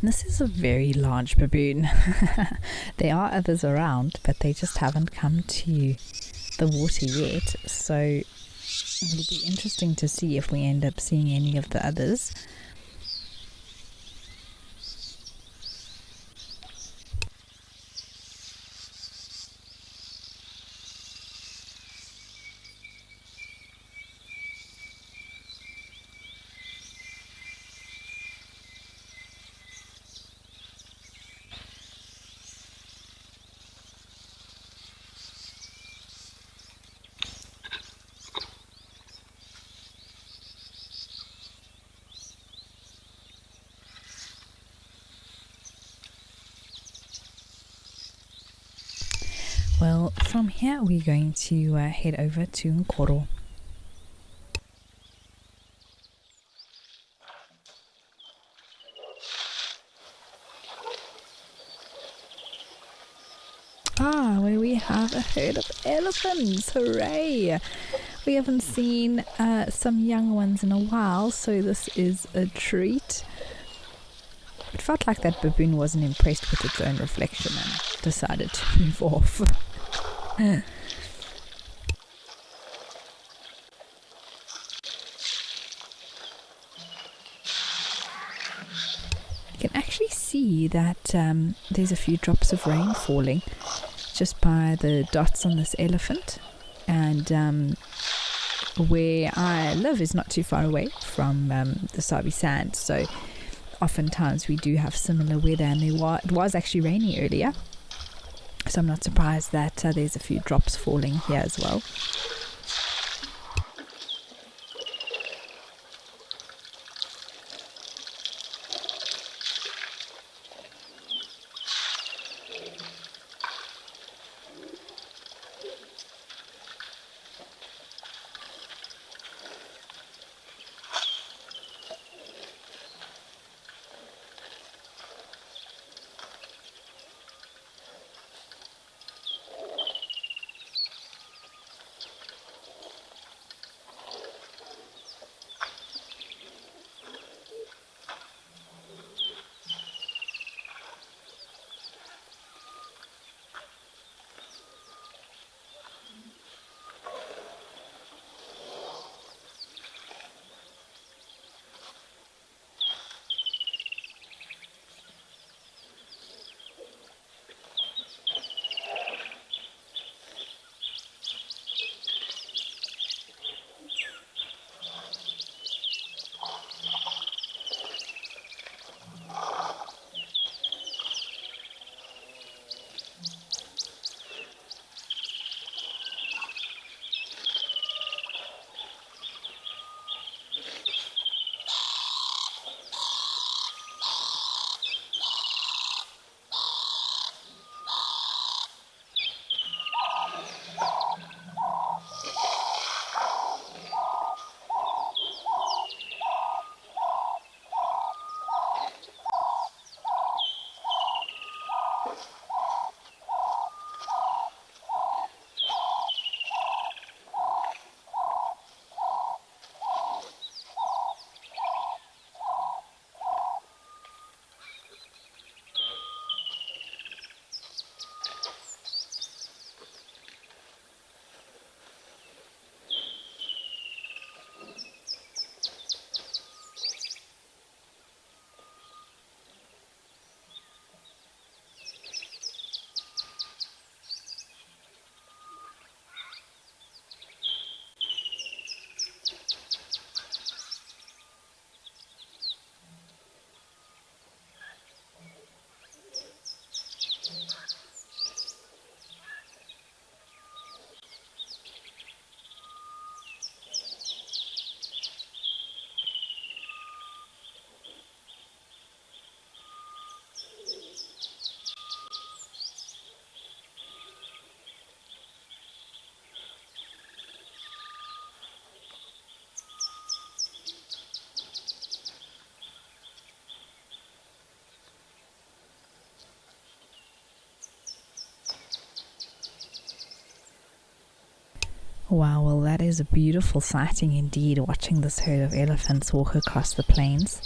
This is a very large baboon. There are others around, but they just haven't come to the water yet. So it'll be interesting to see if we end up seeing any of the others. Well, from here we're going to head over to Nkoro. Where we have a herd of elephants. Hooray! We haven't seen some young ones in a while, so this is a treat. It felt like that baboon wasn't impressed with its own reflection and decided to move off. You can actually see that there's a few drops of rain falling just by the dots on this elephant. And where I live is not too far away from the Sabi Sand, so oftentimes we do have similar weather, and it was actually rainy earlier, so I'm not surprised that there's a few drops falling here as well. Wow, well, that is a beautiful sighting indeed, watching this herd of elephants walk across the plains.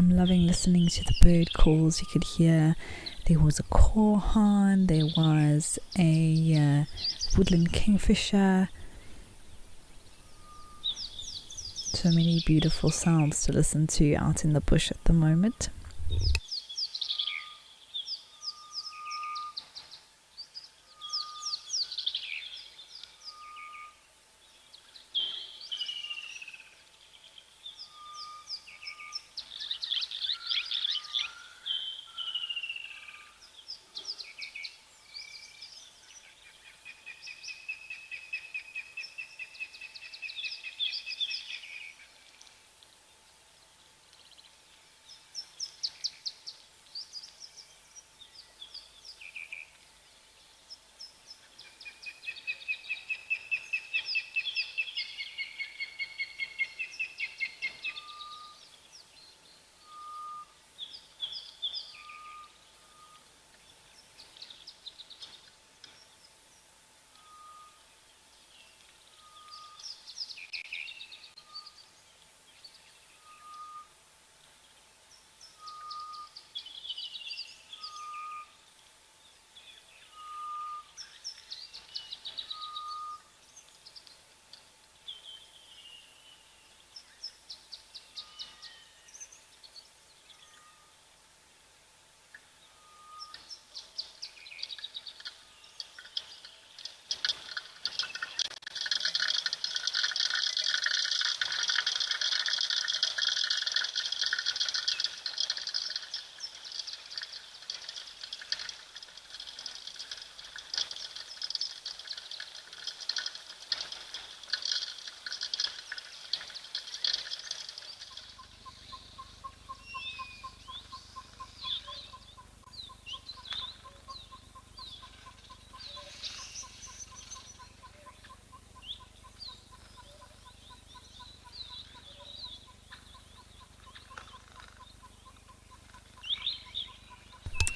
I'm loving listening to the bird calls. You could hear there was a korhaan, there was a woodland kingfisher. So many beautiful sounds to listen to out in the bush at the moment.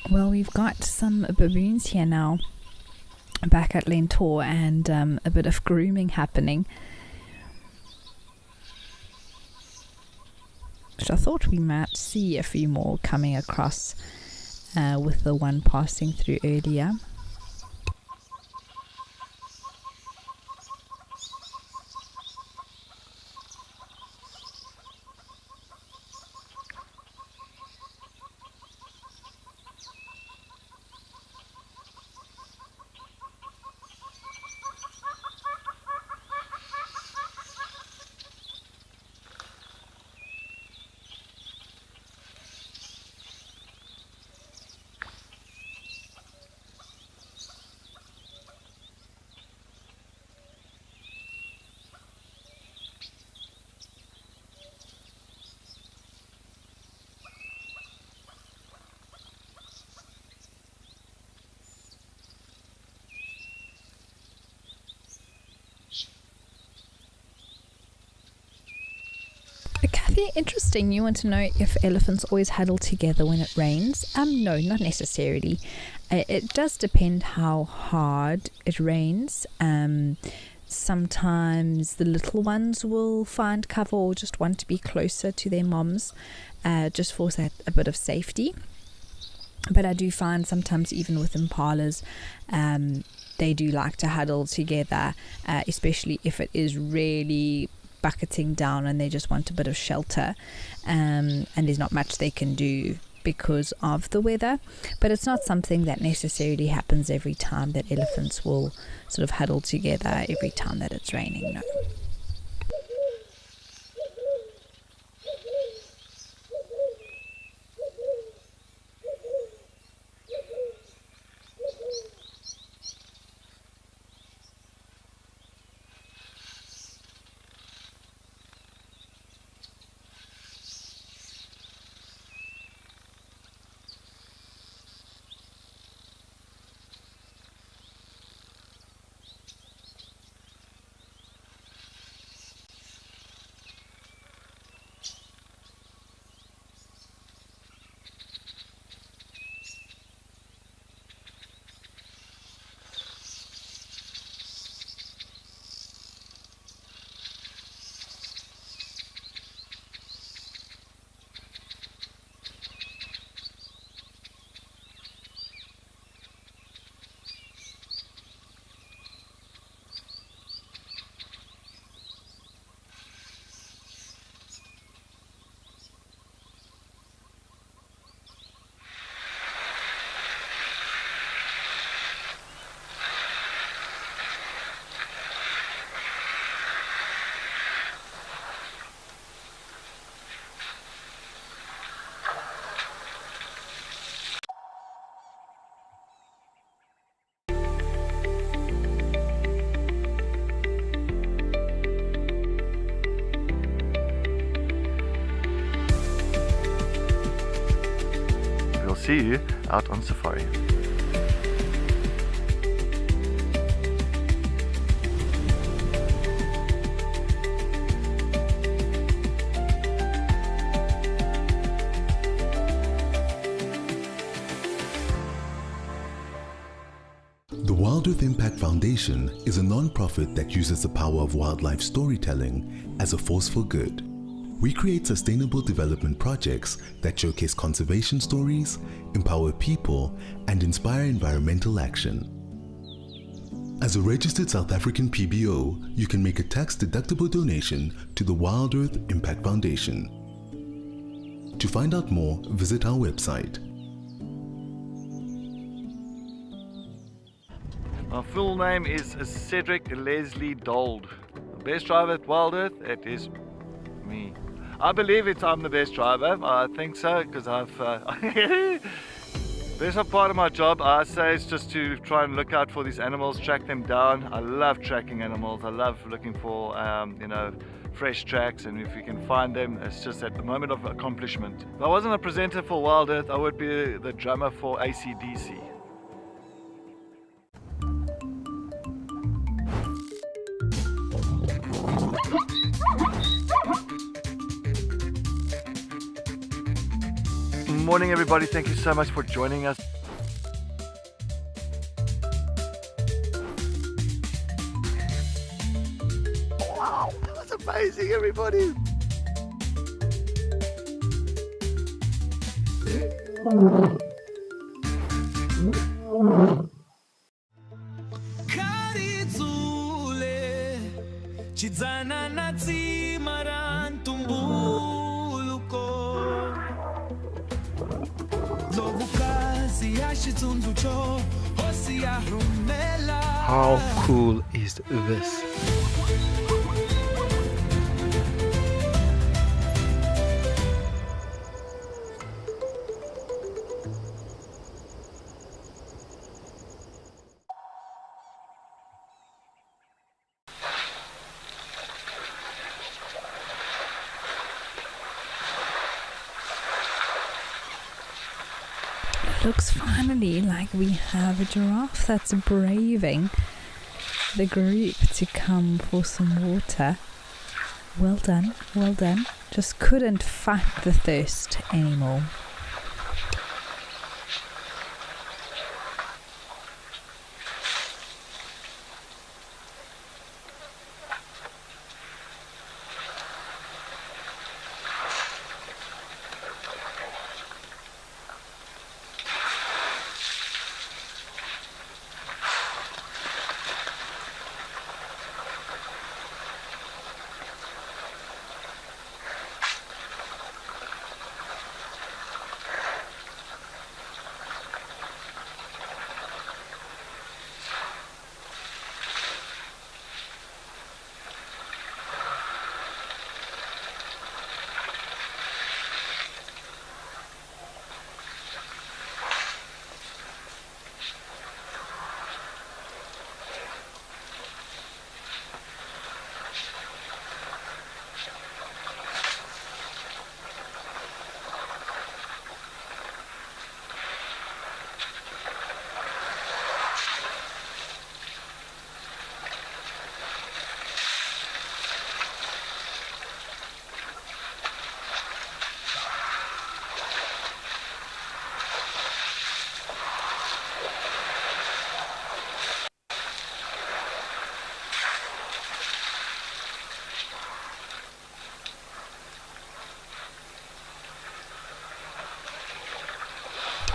Well, we've got some baboons here now back at Lentor, and a bit of grooming happening, which I thought we might see a few more coming across with the one passing through earlier. Kathy, interesting. You want to know if elephants always huddle together when it rains? No, not necessarily. It does depend how hard it rains. Sometimes the little ones will find cover or just want to be closer to their moms, just for that a bit of safety. But I do find sometimes even with impalas, they do like to huddle together, especially if it is really bucketing down and they just want a bit of shelter, and there's not much they can do because of the weather. But it's not something that necessarily happens every time that elephants will sort of huddle together every time that it's raining, no. see you out on safari. The Wild Earth Impact Foundation is a non-profit that uses the power of wildlife storytelling as a force for good. We create sustainable development projects that showcase conservation stories, empower people, and inspire environmental action. As a registered South African PBO, you can make a tax-deductible donation to the Wild Earth Impact Foundation. To find out more, visit our website. My full name is Cedric Leslie Dold. The best driver at Wild Earth, it is me. I believe I'm the best driver. I think so because I've. There's a part of my job I say is just to try and look out for these animals, track them down. I love tracking animals. I love looking for fresh tracks, and if you can find them, it's just at the moment of accomplishment. If I wasn't a presenter for Wild Earth, I would be the drummer for AC/DC. Morning everybody, thank you so much for joining us. Wow, that was amazing everybody. How cool is this? Looks finally like we have a giraffe that's braving the group to come for some water. Well done, well done. Just couldn't fight the thirst anymore.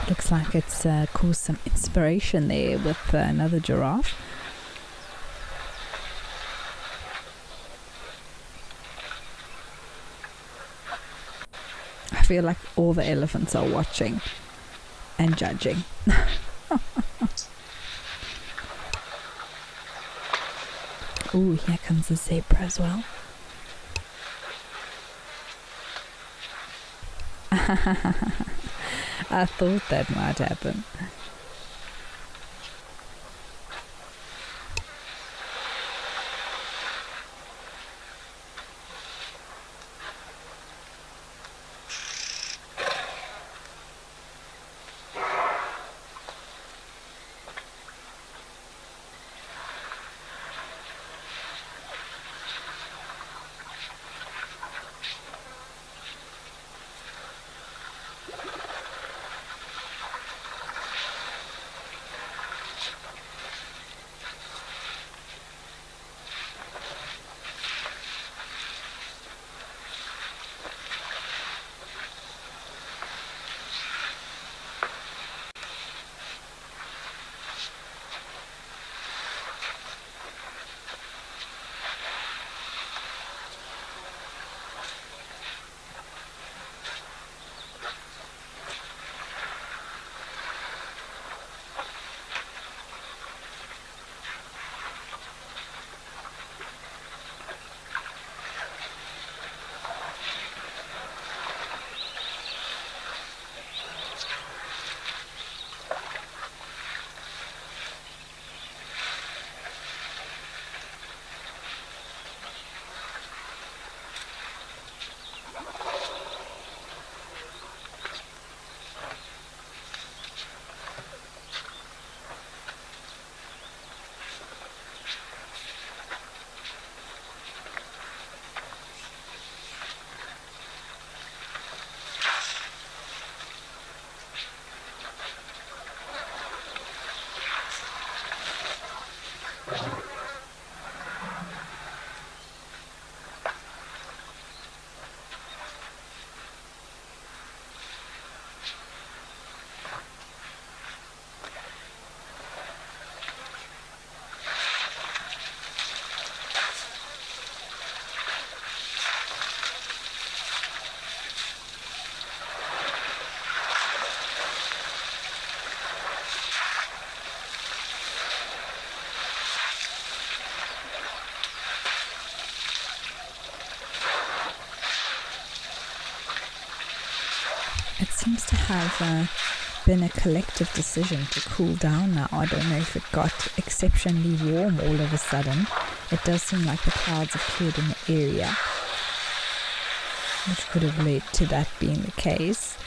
Looks like it's caused some inspiration there with another giraffe. I feel like all the elephants are watching and judging. Ooh, here comes the zebra as well. I thought that might happen. it seems to have been a collective decision to cool down now. I don't know if it got exceptionally warm all of a sudden. It does seem like the clouds have cleared in the area, which could have led to that being the case.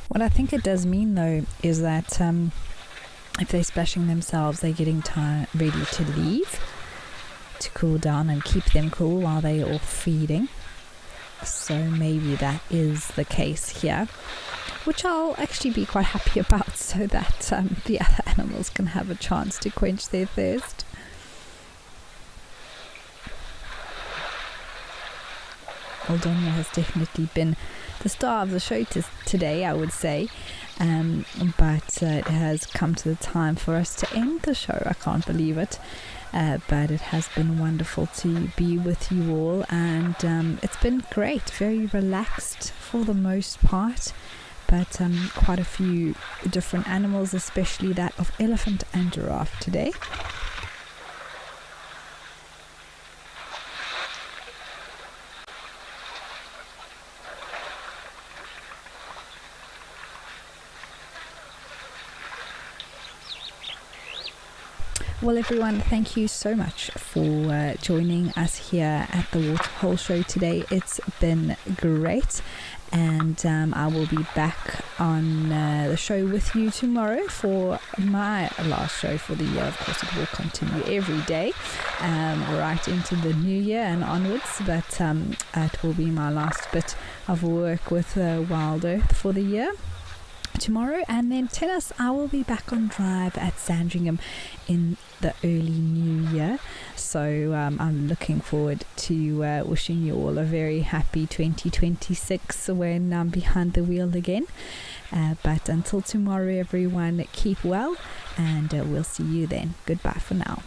What I think it does mean, though, is that if they're splashing themselves, they're getting ready to leave, to cool down and keep them cool while they're all feeding. So maybe that is the case here, which I'll actually be quite happy about, so that the other animals can have a chance to quench their thirst. Aldonia has definitely been the star of the show today, I would say, but it has come to the time for us to end the show. I can't believe it, but it has been wonderful to be with you all, and it's been great, very relaxed for the most part, but quite a few different animals, especially that of elephant and giraffe today. Well, everyone, thank you so much for joining us here at the Waterhole Show today. It's been great, and I will be back on the show with you tomorrow for my last show for the year. Of course, it will continue every day right into the new year and onwards, but it will be my last bit of work with Wild Earth for the year tomorrow, and then tennis, I will be back on drive at Sandringham in the early new year. So I'm looking forward to wishing you all a very happy 2026 when I'm behind the wheel again. But until tomorrow, everyone, keep well, and we'll see you then. Goodbye for now.